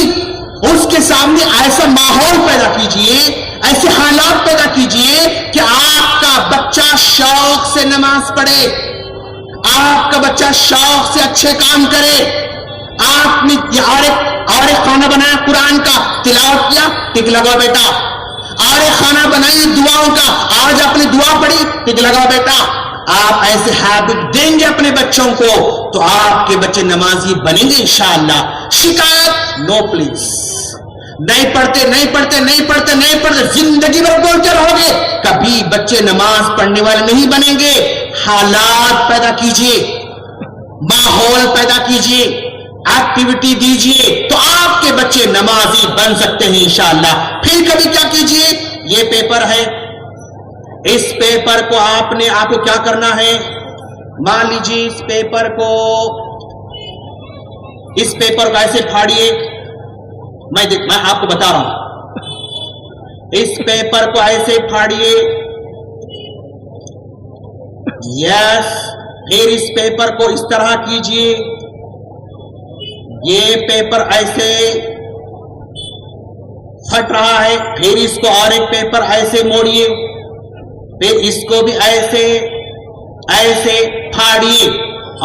اس کے سامنے ایسا ماحول پیدا کیجئے، ایسے حالات پیدا کیجئے کہ آپ کا بچہ شوق سے نماز پڑھے، آپ کا بچہ شوق سے اچھے کام کرے. آپ نے اور ایک کھانا بنایا قرآن کا، تلاوت کیا، ٹک لگاؤ بیٹا. اور ایک کھانا بنائی دعاؤں کا، آج آپ نے دعا پڑھی، ٹک لگاؤ بیٹا. آپ ایسے ہیبٹ دیں گے اپنے بچوں کو تو آپ کے بچے نمازی بنیں گے انشاءاللہ. شکایت نو پلیز. نہیں پڑھتے زندگی بھر بولتے رہو گے، کبھی بچے نماز پڑھنے والے نہیں بنیں گے. حالات پیدا کیجئے، ماحول پیدا کیجئے، ایکٹیویٹی دیجئے تو آپ کے بچے نمازی بن سکتے ہیں انشاءاللہ. پھر کبھی کیا کیجئے، یہ پیپر ہے، اس پیپر کو آپ کو کیا کرنا ہے، مان لیجیے اس پیپر کو ایسے پھاڑیے. میں آپ کو بتا رہا ہوں، اس پیپر کو ایسے پھاڑیے. یس. پھر اس پیپر کو اس طرح کیجئے. یہ پیپر ایسے پھٹ رہا ہے، پھر اس کو اور ایک پیپر ایسے موڑیے، پھر اس کو بھی ایسے پھاڑیے،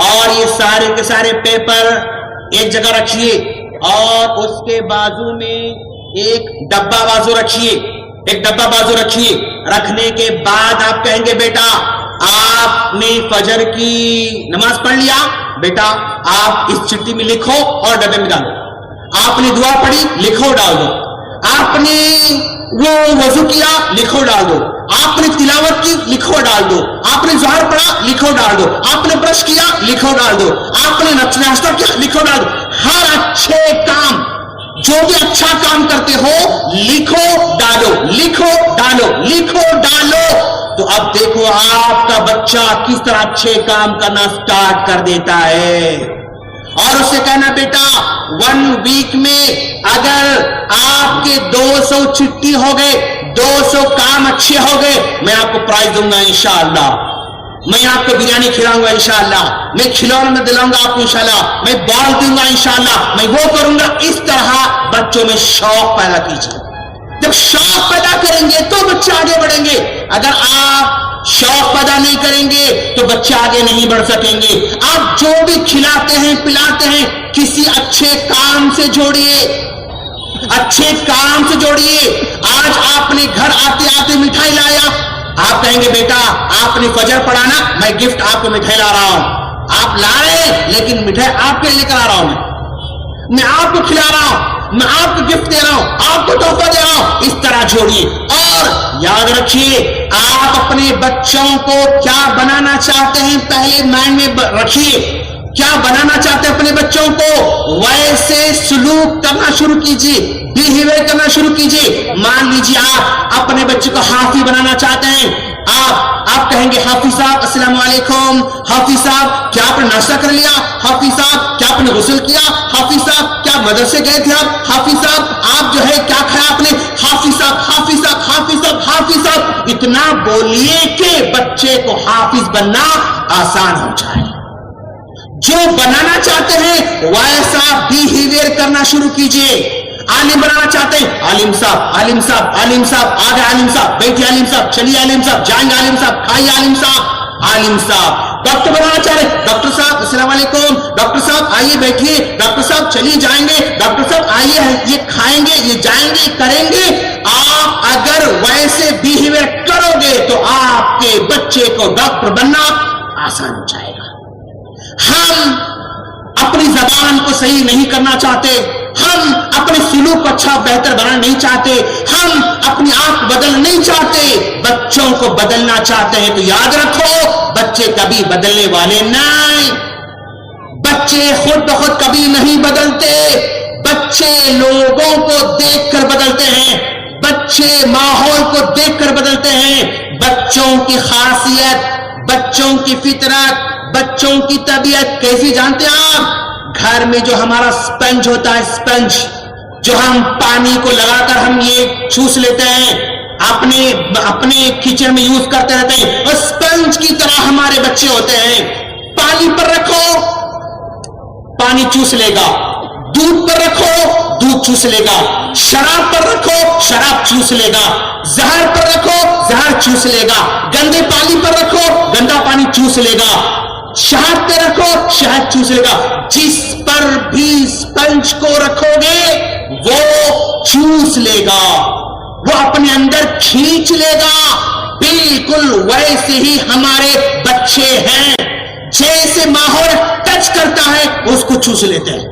اور یہ سارے کے سارے پیپر ایک جگہ رکھیے، اور اس کے بازو میں ایک ڈبہ بازو رکھیے. رکھنے کے بعد آپ کہیں گے بیٹا آپ نے فجر کی نماز پڑھ لیا، بیٹا آپ اس چٹھی میں لکھو اور ڈبے میں ڈالو. آپ نے دعا پڑھی، لکھو ڈال دو. آپ نے وہ وضو کیا، لکھو ڈال دو. آپ نے تلاوت کی، لکھو ڈال دو. آپ نے ظہر پڑھا، لکھو ڈال دو. آپ نے برش کیا، لکھو ڈال دو. آپ نے ناشتہ کیا، لکھو ڈال دو. ہر اچھے کام، جو بھی اچھا کام کرتے ہو، لکھو ڈالو، لکھو ڈالو، لکھو ڈالو. تو اب دیکھو آپ کا بچہ کس طرح اچھے کام کرنا سٹارٹ کر دیتا ہے. اور اسے کہنا بیٹا 1 ویک میں اگر آپ کے 200 چھٹی ہو گئے، 200 کام اچھے ہو گئے، میں آپ کو پرائز دوں گا انشاءاللہ. میں آپ کو بریانی کھلاؤں گا انشاءاللہ. میں کھلونا میں دلاؤں گا آپ کو انشاءاللہ. میں بال دوں گا انشاءاللہ. میں وہ کروں گا. اس طرح بچوں میں شوق پیدا کیجیے. جب شوق پیدا کریں گے تو بچے آگے بڑھیں گے. اگر آپ شوق پیدا نہیں کریں گے تو بچے آگے نہیں بڑھ سکیں گے. آپ جو بھی کھلاتے ہیں پلاتے ہیں کسی اچھے کام سے جوڑیے، اچھے کام سے جوڑیے. آج آپ نے گھر آتے آتے مٹھائی لایا، آپ کہیں گے بیٹا آپ نے فجر پڑھا نا، میں گفٹ آپ کو مٹھائی لا رہا ہوں. آپ لا رہے ہیں لیکن مٹھائی آپ کے لیے لے کر آ رہا ہوں. میں آپ کو کھلا رہا ہوں، میں آپ کو گفٹ دے رہا ہوں، آپ کو تحفہ دے رہا ہوں. اس طرح جوڑیے. اور یاد رکھیے آپ اپنے بچوں کو کیا بنانا چاہتے ہیں پہلے مائنڈ میں رکھیے. کیا بنانا چاہتے ہیں اپنے بچوں کو، ویسے سلوک کرنا شروع کیجیے، بیہیویئر کرنا شروع کیجیے. مان لیجیے آپ اپنے بچے کو حافظ بنانا چاہتے ہیں. آپ کہیں گے حافظ صاحب السلام علیکم، حافظ صاحب کیا آپ نے ناشتہ کر لیا، حافظ صاحب کیا آپ نے غسل کیا، حافظ صاحب کیا مدرسے گئے تھے آپ، حافظ صاحب آپ جو ہے کیا کھایا آپ نے، حافظ صاحب حافظ صاحب حافظ صاحب حافظ صاحب. اتنا بولیے کہ بچے کو حافظ بننا آسان ہو جائے. جو بنانا چاہتے ہیں ویسا بیہیویئر کرنا شروع کیجیے. عالم بنانا چاہتے ہیں، عالم صاحب عالم صاحب عالم صاحب، آگے عالم صاحب، بیٹھے عالم صاحب، چلیے عالم صاحب، جائیں گے عالم صاحب، کھائیے عالم صاحب، عالم صاحب. ڈاکٹر بنانا چاہ رہے، ڈاکٹر صاحب السلام علیکم، ڈاکٹر صاحب آئیے بیٹھیے، ڈاکٹر صاحب چلیے جائیں گے، ڈاکٹر صاحب آئیے یہ کھائیں گے، یہ جائیں گے، کریں گے. آپ اگر ویسے بیہیویئر کرو گے تو آپ کے بچے کو ڈاکٹر بننا آسان ہو جائے گا. ہم اپنی زبان کو صحیح نہیں کرنا چاہتے، ہم اپنے سلوک کو اچھا بہتر بنانا نہیں چاہتے، ہم اپنی آنکھ بدلنا نہیں چاہتے، بچوں کو بدلنا چاہتے ہیں. تو یاد رکھو بچے کبھی بدلنے والے نہیں. بچے خود بخود کبھی نہیں بدلتے. بچے لوگوں کو دیکھ کر بدلتے ہیں، بچے ماحول کو دیکھ کر بدلتے ہیں. بچوں کی خاصیت، بچوں کی فطرت، بچوں کی طبیعت کیسی جانتے ہیں آپ؟ گھر میں جو ہمارا سپنج ہوتا ہے، سپنج جو ہم پانی کو لگا کر ہم یہ چوس لیتے ہیں، اپنے کچن میں یوز کرتے رہتے ہیں، اور سپنج کی طرح ہمارے بچے ہوتے ہیں. پانی پر رکھو پانی چوس لے گا، دودھ پر رکھو دودھ چوس لے گا, شراب پر رکھو شراب چوس لے گا, زہر پر رکھو زہر چوس لے گا, گندے پانی پر رکھو گندا پانی چوس لے گا, شہد پہ رکھو شہد چوس لے گا. جس پر بھی اسپنج کو رکھو گے وہ چوس لے گا, وہ اپنے اندر کھینچ لے گا. بالکل ویسے ہی ہمارے بچے ہیں, جیسے ماحول ٹچ کرتا ہے اس کو چوس لیتے ہیں,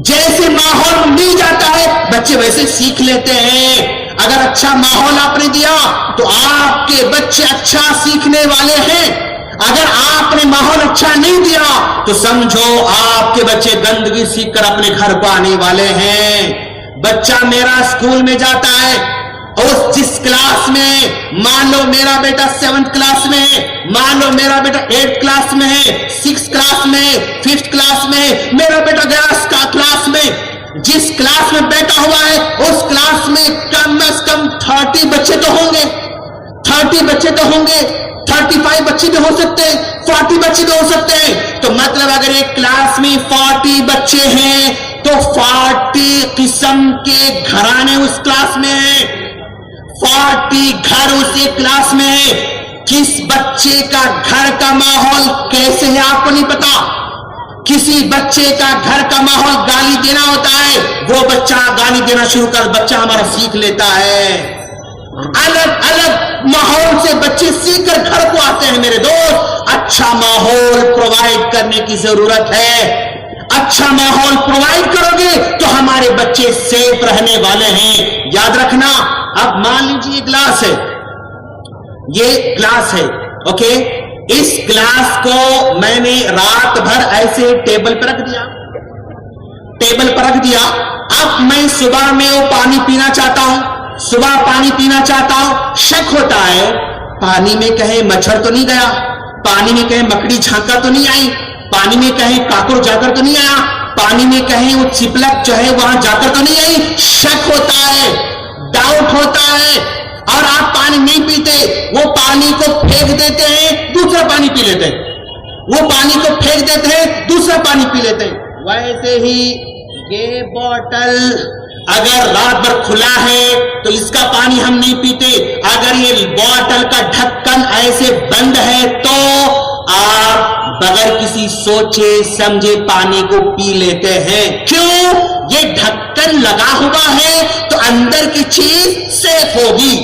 جیسے ماحول مل جاتا ہے بچے ویسے سیکھ لیتے ہیں. اگر اچھا ماحول آپ نے دیا تو آپ کے بچے اچھا سیکھنے والے ہیں. اگر آپ نے ماحول اچھا نہیں دیا تو سمجھو آپ کے بچے گندگی سیکھ کر اپنے گھر کو آنے والے ہیں. بچہ میرا اسکول میں جاتا ہے, اور جس کلاس میں, مان لو میرا بیٹا 7th کلاس میں ہے, مان لو میرا بیٹا 8th کلاس میں ہے, 6th کلاس میں, 5th کلاس میں, میرا بیٹا گیا کلاس میں, جس کلاس میں بیٹھا ہوا ہے اس کلاس میں کم از کم 30 بچے تو ہوں گے, 30 بچے تو ہوں گے, 35 بچے بھی ہو سکتے ہیں, 40 بچے بھی ہو سکتے ہیں. تو مطلب اگر ایک کلاس میں 40 بچے ہیں تو 40 قسم کے گھرانے اس کلاس میں ہیں, 40 گھر اس ایک کلاس میں ہے. کس بچے کا گھر کا ماحول کیسے ہے آپ کو نہیں پتا. کسی بچے کا گھر کا ماحول گالی دینا ہوتا ہے, وہ بچہ گالی دینا شروع کر بچہ ہمارا سیکھ لیتا ہے. الگ الگ ماحول سے بچے سیکھ کر گھر کو آتے ہیں. میرے دوست, اچھا ماحول پرووائڈ کرنے کی ضرورت ہے. اچھا ماحول پرووائڈ کرو گے تو ہمارے بچے سیف رہنے والے ہیں. یاد رکھنا, اب مان لیجیے یہ گلاس ہے, یہ گلاس ہے, اوکے, اس گلاس کو میں نے رات بھر ایسے ٹیبل پر رکھ دیا, ٹیبل پر رکھ دیا. اب میں صبح میں وہ پانی پینا چاہتا ہوں, صبح پانی پینا چاہتا ہوں, شک ہوتا ہے پانی میں کہیں مچھر تو نہیں گیا, پانی میں کہیں مکڑی جھانکا تو نہیں آئی, پانی میں کہیں کاکڑ جا کر تو نہیں آیا, پانی میں کہیں وہ چپلک جو ہے وہاں جا کر تو نہیں آئی. شک ہوتا ہے, ڈاؤٹ ہوتا ہے, اور آپ پانی نہیں پیتے, وہ پانی کو پھینک دیتے ہیں, دوسرا پانی پی لیتے ہیں, وہ پانی کو پھینک دیتے ہیں, دوسرا پانی پی لیتے ہیں. ویسے ہی یہ بوتل اگر رات بھر کھلا ہے تو اس کا پانی ہم نہیں پیتے. اگر یہ بوتل کا ڈھکن ایسے بند ہے تو آپ بغیر کسی سوچے سمجھے پانی کو پی لیتے ہیں. کیوں؟ یہ ڈھکن لگا ہوا ہے تو اندر کی چیز سیف ہوگی,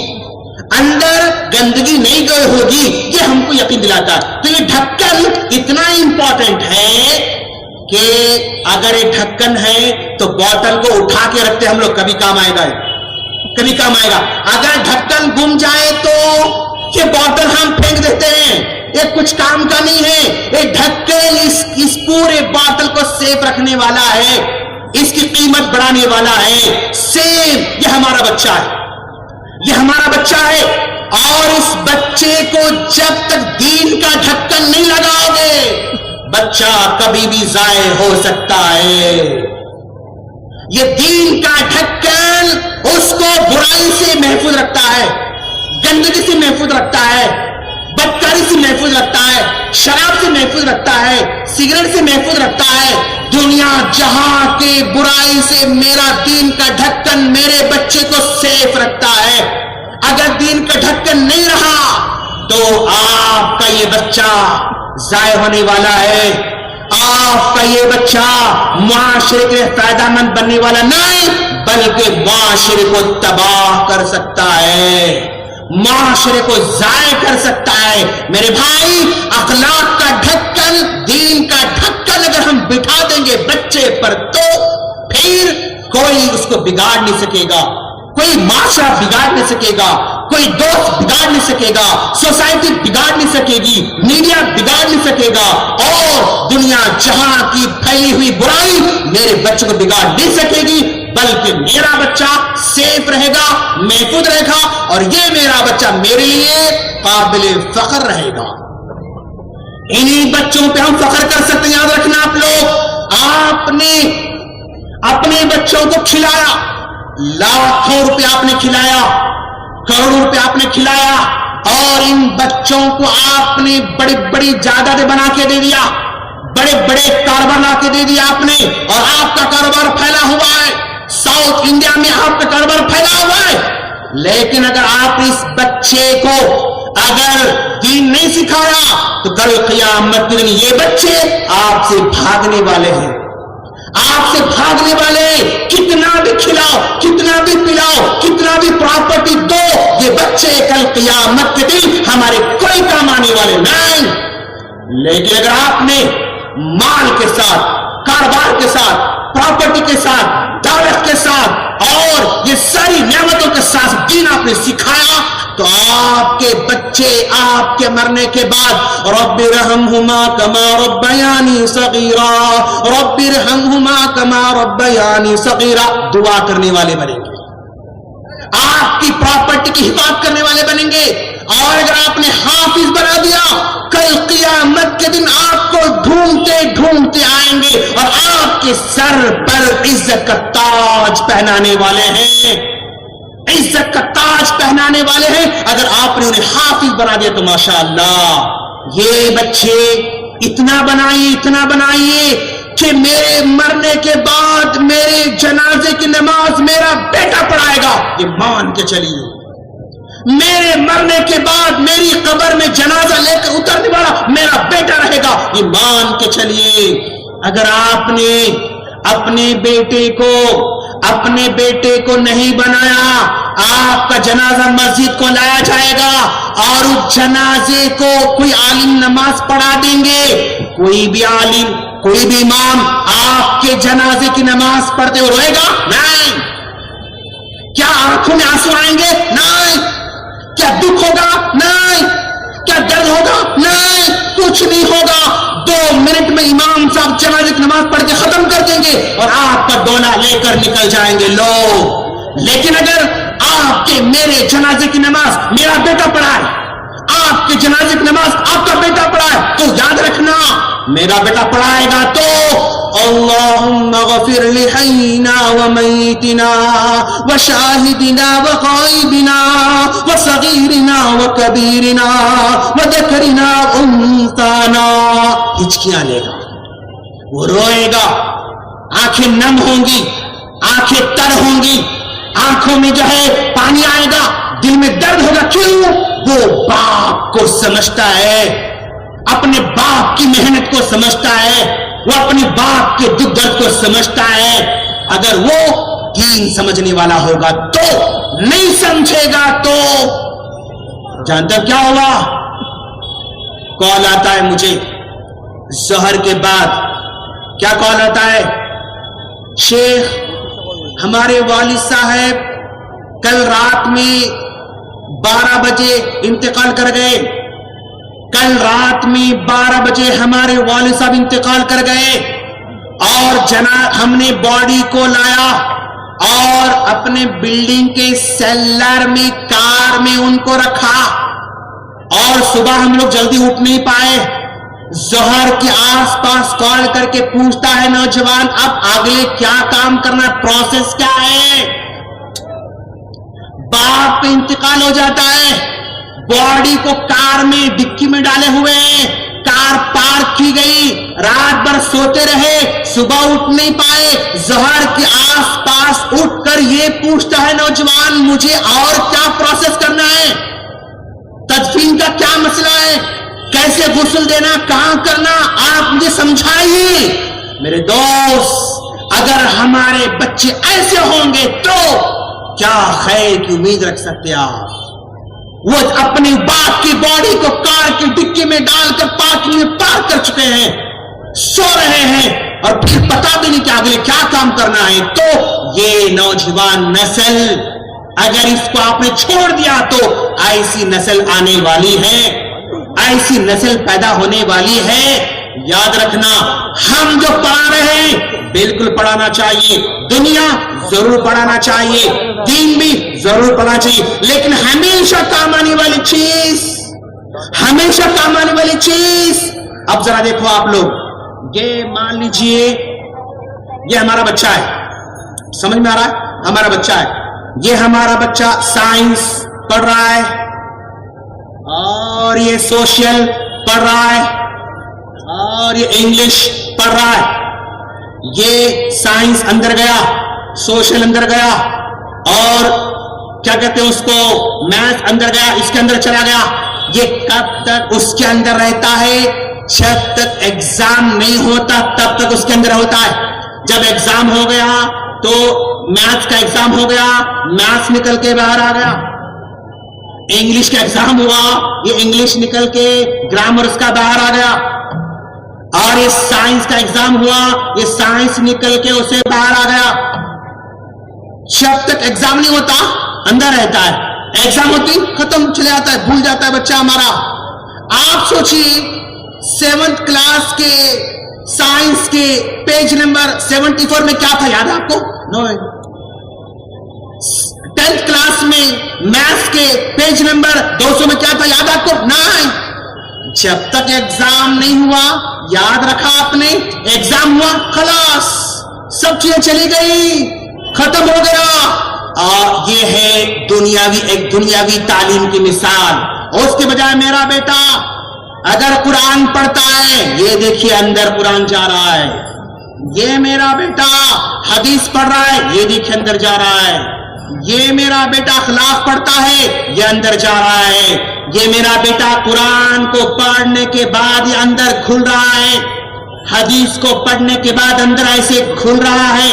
اندر گندگی نہیں گئی ہوگی, یہ ہم کو یقین دلاتا. تو یہ ڈھکن اتنا امپورٹنٹ ہے کہ اگر یہ ڈھکن ہے تو بوتل کو اٹھا کے رکھتے ہم لوگ, کبھی کام آئے گا, کبھی کام آئے گا. اگر ڈھکن گم جائے تو یہ بوتل ہم پھینک دیتے ہیں, یہ کچھ کام کا نہیں ہے. یہ ڈھکن اس پورے بوتل کو سیف رکھنے والا ہے, اس کی قیمت بڑھانے والا ہے. سیم یہ ہمارا بچہ ہے, یہ ہمارا بچہ ہے, اور اس بچے کو جب تک دین کا ڈھکن نہیں لگاؤ گے بچہ کبھی بھی ضائع ہو سکتا ہے. یہ دین کا ڈھکن اس کو برائی سے محفوظ رکھتا ہے, گندگی سے محفوظ رکھتا ہے, بدکاری سے محفوظ رکھتا ہے, شراب سے محفوظ رکھتا ہے, سگریٹ سے محفوظ رکھتا ہے. دنیا جہاں کے برائی سے میرا دین کا ڈھکن میرے بچے کو سیف رکھتا ہے. اگر دین کا ڈھکن نہیں رہا تو آپ کا یہ بچہ ضائع ہونے والا ہے, آپ کا یہ بچہ معاشرے کے فائدہ مند بننے والا نہیں بلکہ معاشرے کو تباہ کر سکتا ہے, معاشرے کو ضائع کر سکتا ہے. میرے بھائی, اخلاق کا ڈھکن, دین کا ڈھکن اگر ہم بٹھا دیں گے بچے پر تو پھر کوئی اس کو بگاڑ نہیں سکے گا, کوئی معاشرہ بگاڑ نہیں سکے گا, کوئی دوست بگاڑ نہیں سکے گا, سوسائٹی بگاڑ نہیں سکے گی, میڈیا بگاڑ نہیں سکے گا, اور دنیا جہاں کی پھیلی ہوئی برائی میرے بچوں کو بگاڑ نہیں سکے گی, بلکہ میرا بچہ سیف رہے گا, محفوظ رہے گا, اور یہ میرا بچہ میرے لیے قابل فخر رہے گا. انہی بچوں پہ ہم فخر کر سکتے ہیں. یاد رکھنا آپ لوگ, آپ نے اپنے بچوں کو کھلایا, لاکھوں روپے آپ نے کھلایا, کروڑوں روپے آپ نے کھلایا, اور ان بچوں کو آپ نے بڑی بڑی جائیدادیں بنا کے دے دیا, بڑے بڑے کاروبار لا کے دے دیا آپ نے اور آپ کا کاروبار پھیلا ہوا ہے، ساؤتھ انڈیا میں آپ کا کاروبار پھیلا ہوا ہے، لیکن اگر آپ اس بچے کو اگر دین نہیں سکھایا تو کل قیامت کے دن یہ بچے آپ سے بھاگنے والے ہیں، آپ سے بھاگنے والے، کتنا بھی کھلاؤ، کتنا بھی پلاؤ، کتنا بھی پراپرٹی دو، یہ بچے کل قیامت کے دن ہمارے کوئی کام آنے والے نہیں۔ لیکن اگر آپ نے مال کے ساتھ، کاروبار کے ساتھ، پراپرٹی کے ساتھ، دولت کے ساتھ اور یہ ساری نعمتوں کے ساتھ دین آپ نے سکھایا تو آپ کے بچے آپ کے مرنے کے بعد رب ارحمہما کما ربیانی صغیرا، رب ارحمہما کما ربیانی صغیرا دعا کرنے والے بنیں گے، آپ کی پراپرٹی کی حفاظت کرنے والے بنیں گے۔ اور اگر آپ نے حافظ بنا دیا کل قیامت کے دن آپ کو ڈھونڈتے ڈھونڈتے آئیں گے اور آپ کے سر پر عزت کا تاج پہنانے والے ہیں، عزت کا تاج پہنانے والے ہیں۔ اگر آپ نے انہیں حافظ بنا دیا تو ماشاءاللہ یہ بچے اتنا بنائیے کہ میرے مرنے کے بعد میرے جنازے کی نماز میرا بیٹا پڑھائے گا، یہ مان کے چلیے، میرے مرنے کے بعد میری قبر میں جنازہ لے کر اترنے والا میرا بیٹا رہے گا، یہ مان کے چلیے۔ اگر آپ نے اپنے بیٹے کو نہیں بنایا، آپ کا جنازہ مسجد کو لایا جائے گا اور اس جنازے کو کوئی عالم نماز پڑھا دیں گے، کوئی بھی عالم، کوئی بھی امام آپ کے جنازے کی نماز پڑھتے ہوئے روئے گا؟ نہیں۔ کیا آنکھوں میں آنسو آئیں گے؟ نہیں۔ کیا دکھ ہوگا؟ نہیں۔ کیا درد ہوگا؟ نہیں، کچھ نہیں ہوگا۔ 2 منٹ میں امام صاحب جنازے کی نماز پڑھ کے ختم کر دیں گے اور آپ کا ڈولا لے کر نکل جائیں گے لوگ۔ لیکن اگر آپ کے میرے جنازے کی نماز میرا بیٹا پڑھائے، آپ کے جنازے کی نماز آپ کا بیٹا پڑھائے تو یاد رکھنا میرا بیٹا پڑھائے گا تو اللہم اغفر لحینا ومیتنا وشاہدنا وغائبنا وصغیرنا وکبیرنا وذکرنا انثانا، ہچکیاں لے گا، وہ روئے گا، آنکھیں نم ہوں گی، آنکھیں تر ہوں گی، آنکھوں میں جو ہے پانی آئے گا، دل میں درد ہوگا۔ کیوں؟ وہ باپ کو سمجھتا ہے، اپنے باپ کی محنت کو سمجھتا ہے، وہ اپنے باپ کے دکھ درد کو سمجھتا ہے۔ اگر وہ دین سمجھنے والا ہوگا تو، نہیں سمجھے گا تو جانتا کیا ہوگا؟ کال آتا ہے مجھے ظہر کے بعد، کیا کال آتا ہے؟ شیخ ہمارے والد صاحب کل رات میں 12 بجے انتقال کر گئے، کل رات میں 12 بجے ہمارے والد صاحب انتقال کر گئے اور ہم نے باڈی کو لایا اور اپنے بلڈنگ کے سیلر میں کار میں ان کو رکھا اور صبح ہم لوگ جلدی اٹھ نہیں پائے۔ ظہر کے آس پاس کال کر کے پوچھتا ہے نوجوان اب آگے کیا کام کرنا، پروسیس کیا ہے؟ باپ کا انتقال ہو جاتا ہے، باڈی کو کار میں ڈکی میں ڈالے ہوئے ہیں، کار پارک کی گئی، رات بھر سوتے رہے، صبح اٹھ نہیں پائے، ظہر کے آس پاس اٹھ کر یہ پوچھتا ہے نوجوان مجھے اور کیا پروسیس کرنا ہے، تدفین کا کیا مسئلہ ہے، کیسے غسل دینا، کہاں کرنا، آپ مجھے سمجھائیے۔ میرے دوست اگر ہمارے بچے ایسے ہوں گے تو کیا خیر کی امید رکھ سکتے آپ؟ وہ اپنے باپ کی باڈی کو کار کی ڈکی میں ڈال کر پارکنگ میں پارک کر چکے ہیں، سو رہے ہیں اور پھر پتا بھی نہیں کہ آگے کیا کام کرنا ہے۔ تو یہ نوجوان نسل اگر اس کو آپ نے چھوڑ دیا تو ایسی نسل آنے والی ہے، ایسی نسل پیدا ہونے والی ہے۔ یاد رکھنا ہم جو پڑھا رہے ہیں بالکل پڑھانا چاہیے، دنیا ضرور پڑھانا چاہیے، دین بھی ضرور پڑھنا چاہیے، لیکن ہمیشہ کام آنے والی چیز، ہمیشہ کام آنے والی چیز۔ اب ذرا دیکھو آپ لوگ، یہ مان لیجئے یہ ہمارا بچہ ہے، سمجھ میں آ رہا ہے؟ ہمارا بچہ ہے، یہ ہمارا بچہ سائنس پڑھ رہا ہے اور یہ سوشل پڑھ رہا ہے اور یہ انگلش پڑھ رہا ہے، یہ سائنس اندر گیا، سوشل اندر گیا، اور کیا کہتے ہیں اس کو، میتھ اندر گیا، اس کے اندر چلا گیا. یہ کب تک اس کے اندر رہتا ہے؟ جب تک ایگزام نہیں ہوتا تب تک اس کے اندر ہوتا ہے. جب ایگزام ہو گیا تو میتھ کا ایگزام ہو گیا، میتھ نکل کے باہر آ گیا. انگلش کا ایگزام ہوا، یہ انگلش نکل کے گرامر اس کا باہر آ گیا. اور یہ سائنس کا ایگزام ہوا، یہ سائنس نکل کے اسے باہر آ گیا. جب تک ایگزام نہیں ہوتا اندر رہتا ہے، ایگزام ہوتی ختم، چلے جاتا ہے، بھول جاتا ہے بچہ ہمارا. آپ سوچیے 7th کلاس کے سائنس کے پیج نمبر 74 میں کیا تھا، یاد ہے آپ کو؟ نو. 10th کلاس میں میتھس کے پیج نمبر 200 میں کیا تھا، یاد ہے آپ کو؟ 9. جب تک ایگزام نہیں ہوا، یاد رکھا آپ نے، ایگزام ہوا خلاص، سب چیزیں چلی گئی، ختم ہو گیا. اور یہ ہے ایک دنیاوی تعلیم کی مثال. اور اس کے بجائے میرا بیٹا اگر قرآن پڑھتا ہے، یہ دیکھیے اندر قرآن جا رہا ہے. یہ میرا بیٹا حدیث پڑھ رہا ہے، یہ دیکھیے اندر جا رہا ہے. یہ میرا بیٹا اخلاق پڑھتا ہے، یہ اندر جا رہا ہے. یہ میرا بیٹا قرآن کو پڑھنے کے بعد یہ اندر کھل رہا ہے، حدیث کو پڑھنے کے بعد اندر ایسے کھل رہا ہے،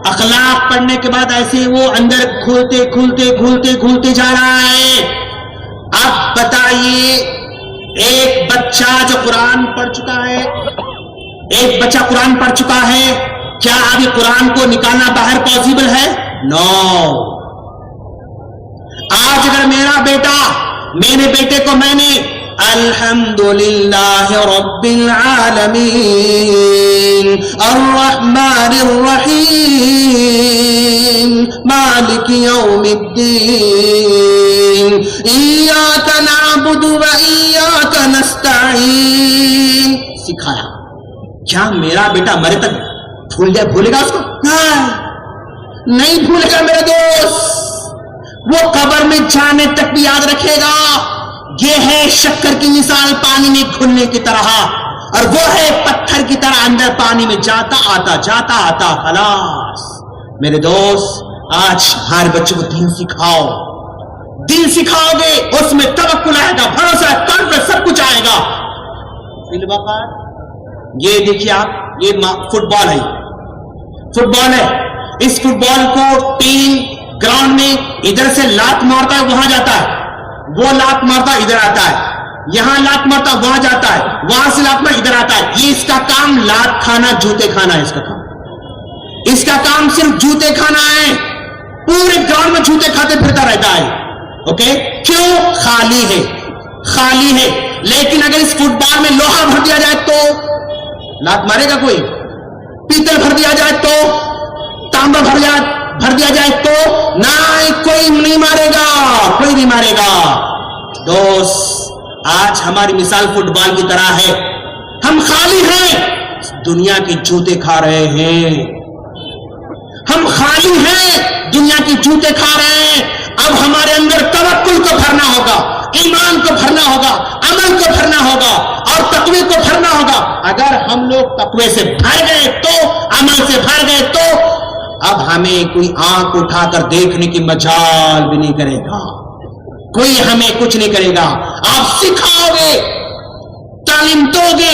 اخلاق پڑھنے کے بعد ایسے وہ اندر کھلتے کھلتے کھلتے کھلتے جا رہا ہے. اب بتائیے، ایک بچہ جو قرآن پڑھ چکا ہے، ایک بچہ قرآن پڑھ چکا ہے، کیا ابھی قرآن کو نکالنا باہر پاسبل ہے؟ نو. آج اگر میرے بیٹے کو میں نے الحمدللہ رب العالمین الرحمن الرحیم مالک یوم الدین ایاک نعبد و ایاک نستعین سکھایا، کیا میرا بیٹا مرے تک بھولے گا اس کو؟ نہیں بھولے گا میرے دوست. وہ قبر میں جانے تک بھی یاد رکھے گا. یہ ہے شکر کی مثال پانی میں گھلنے کی طرح، اور وہ ہے پتھر کی طرح اندر پانی میں جاتا آتا خلاص. میرے دوست، آج ہر بچے کو دین سکھاؤ. دین سکھاؤ گے اس میں توکل آئے گا، بھروسہ، کانفیڈنس، سب کچھ آئے گا. یہ دیکھیے آپ، یہ فٹ بال ہے. اس فٹ بال کو ٹیم گراؤنڈ میں ادھر سے لات مارتا ہے، وہاں جاتا ہے، وہ لات مارتا ادھر آتا ہے، یہاں لات مارتا وہاں جاتا ہے، وہاں سے لات مارتا ادھر آتا ہے. یہ اس کا کام لات کھانا، جوتے کھانا ہے. اس کا کام صرف جوتے کھانا ہے. پورے گراؤنڈ میں جوتے کھاتے پھرتا رہتا ہے. اوکے، کیوں؟ خالی ہے. لیکن اگر اس فٹ بال میں لوہا بھر دیا جائے تو لات مارے گا کوئی؟ پیتل بھر دیا جائے تو، تانبا بھر دیا جائے تو کوئی نہیں مارے گا. دوست، آج ہماری مثال فٹ بال کی طرح ہے. ہم خالی ہیں، دنیا کے جوتے کھا رہے ہیں. ہم خالی ہیں، دنیا کے جوتے کھا رہے ہیں. اب ہمارے اندر توکل کو بھرنا ہوگا، ایمان کو بھرنا ہوگا، عمل کو بھرنا ہوگا، اور تقوی کو بھرنا ہوگا. اگر ہم لوگ تقوی سے بھر گئے تو، عمل سے بھر گئے تو، اب ہمیں کوئی آنکھ اٹھا کر دیکھنے کی مجال بھی نہیں کرے گا، کوئی ہمیں کچھ نہیں کرے گا. آپ سکھاؤ گے، تعلیم دو گے،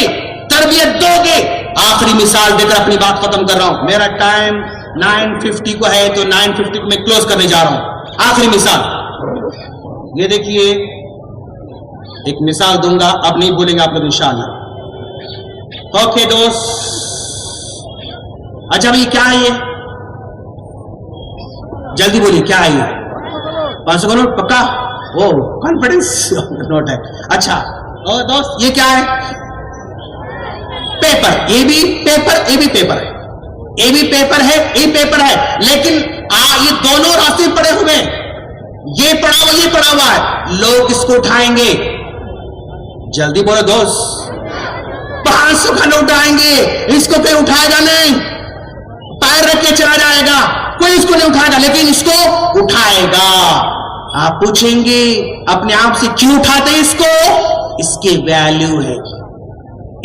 تربیت دو گے. آخری مثال دے کر اپنی بات ختم کر رہا ہوں. میرا ٹائم 9:50 کو ہے تو 9:50 کو میں کلوز کرنے جا رہا ہوں. آخری مثال یہ دیکھیے، ایک مثال دوں گا، اب نہیں بولیں گے آپ لوگ انشاءاللہ. اوکے دوست، اچھا بھائی کیا ہے یہ؟ جلدی بولیے، کیا ہے یہ؟ 500 کا نوٹ پکا؟ وہ کانفیڈنس نوٹ ہے. اچھا دوست، یہ کیا ہے؟ پیپر. یہ بھی پیپر ہے، یہ بھی پیپر ہے. لیکن یہ دونوں راستے پڑے ہوئے، یہ پڑا ہوا ہے. لوگ اس کو اٹھائیں گے. جلدی بولو دوست. 500 کا نوٹ آئیں گے، اس کو کوئی اٹھائے گا نہیں، پیر رکھ کے چلا جائے گا، کوئی اس کو نہیں اٹھائے گا. لیکن اس کو اٹھائے گا. آپ پوچھیں گے اپنے آپ سے، کیوں اٹھاتے ہیں اس کو؟ اس کی ویلیو ہے،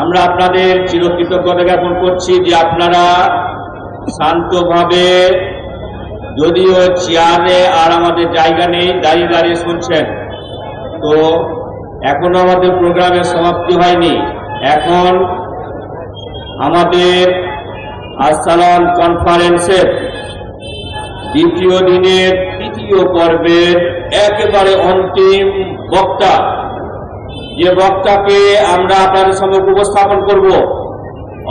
আমরা আপনাদের চিরকৃতজ্ঞতা জ্ঞাপন করছি যে আপনারা শান্তভাবে, যদিও চেয়ারে আর আমাদের জায়গা নেই, দাঁড়িয়ে দাঁড়িয়ে শুনছেন। তো এখনো আমাদের প্রোগ্রামের সমাপ্তি হয়নি। এখন আমাদের আসসালাম কনফারেন্সের দ্বিতীয় দিনের তৃতীয় পর্বের একেবারে অন্তিম বক্তা, যে বক্তাকে আমরা আপনাদের সামনে উপস্থাপন করব,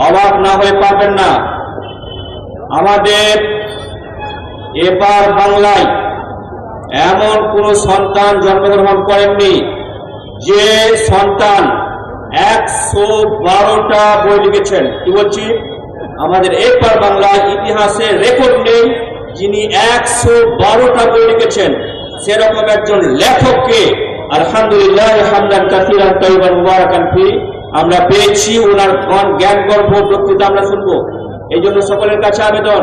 অবাক না হয়ে পারবেন না। আমাদের এবার বাংলায় এমন কোন সন্তান জন্মগ্রহণ করেননি যে সন্তান 112টা বই লিখেছেন। কি বলছি, আমাদের এবার বাংলায় ইতিহাসে রেকর্ড নেই যিনি 112টা বই লিখেছেন। সেরকম একজন লেখককে আলহামদুলিল্লাহ হামদান কাসীরান তাইয়িবান মুবারাকান ফি আমরা পেয়েছি। ওনার জ্ঞান গর্ভ বক্তৃতা আমরা শুনবো। এই জন্য সকলের কাছে আবেদন,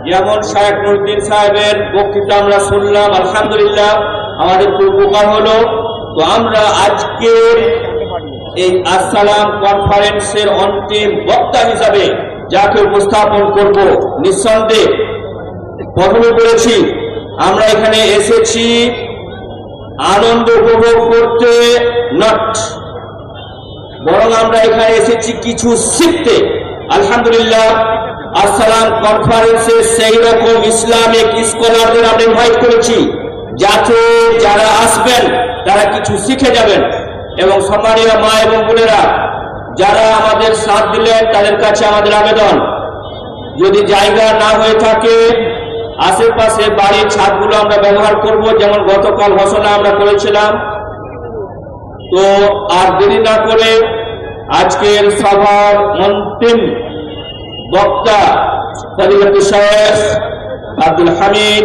যেমন শায়েখ নুরউদ্দিন সাহেবের বক্তৃতা আমরা শুনলাম, আলহামদুলিল্লাহ আমাদের খুব উপকার হলো। তো আমরা আজকের এই আসসালাম কনফারেন্সের অন্তিম বক্তা হিসাবে যাকে উপস্থাপন করব, নিঃসন্দেহে প্রথমে বলেছি আমরা এখানে এসেছি আনন্দ উপভোগ করতে, নট বরং আমরা এখানে এসেছি কিছু শিখতে। আলহামদুলিল্লাহ, আসসালাম কনফারেন্সে সেই রকম ইসলামিক স্কলারদের আমরা ইনভাইট করেছি যাতে যারা আসবেন তারা কিছু শিখে যাবেন। এবং সম্মানীয় মা এবং বোনেরা, যারা আমাদের সাথ দিলেন তাদের কাছে আমাদের আবেদন, যদি জায়গা না হয়ে থাকে আশেপাশে বাড়ির ছাদগুলো আমরা ব্যবহার করব, যেমন গতকাল ঘোষণা আমরা করেছিলাম। তো আর দেরি না করে আজকের সভার অন্তিম বক্তা ফজিলতুল শেখ আব্দুল হামিদ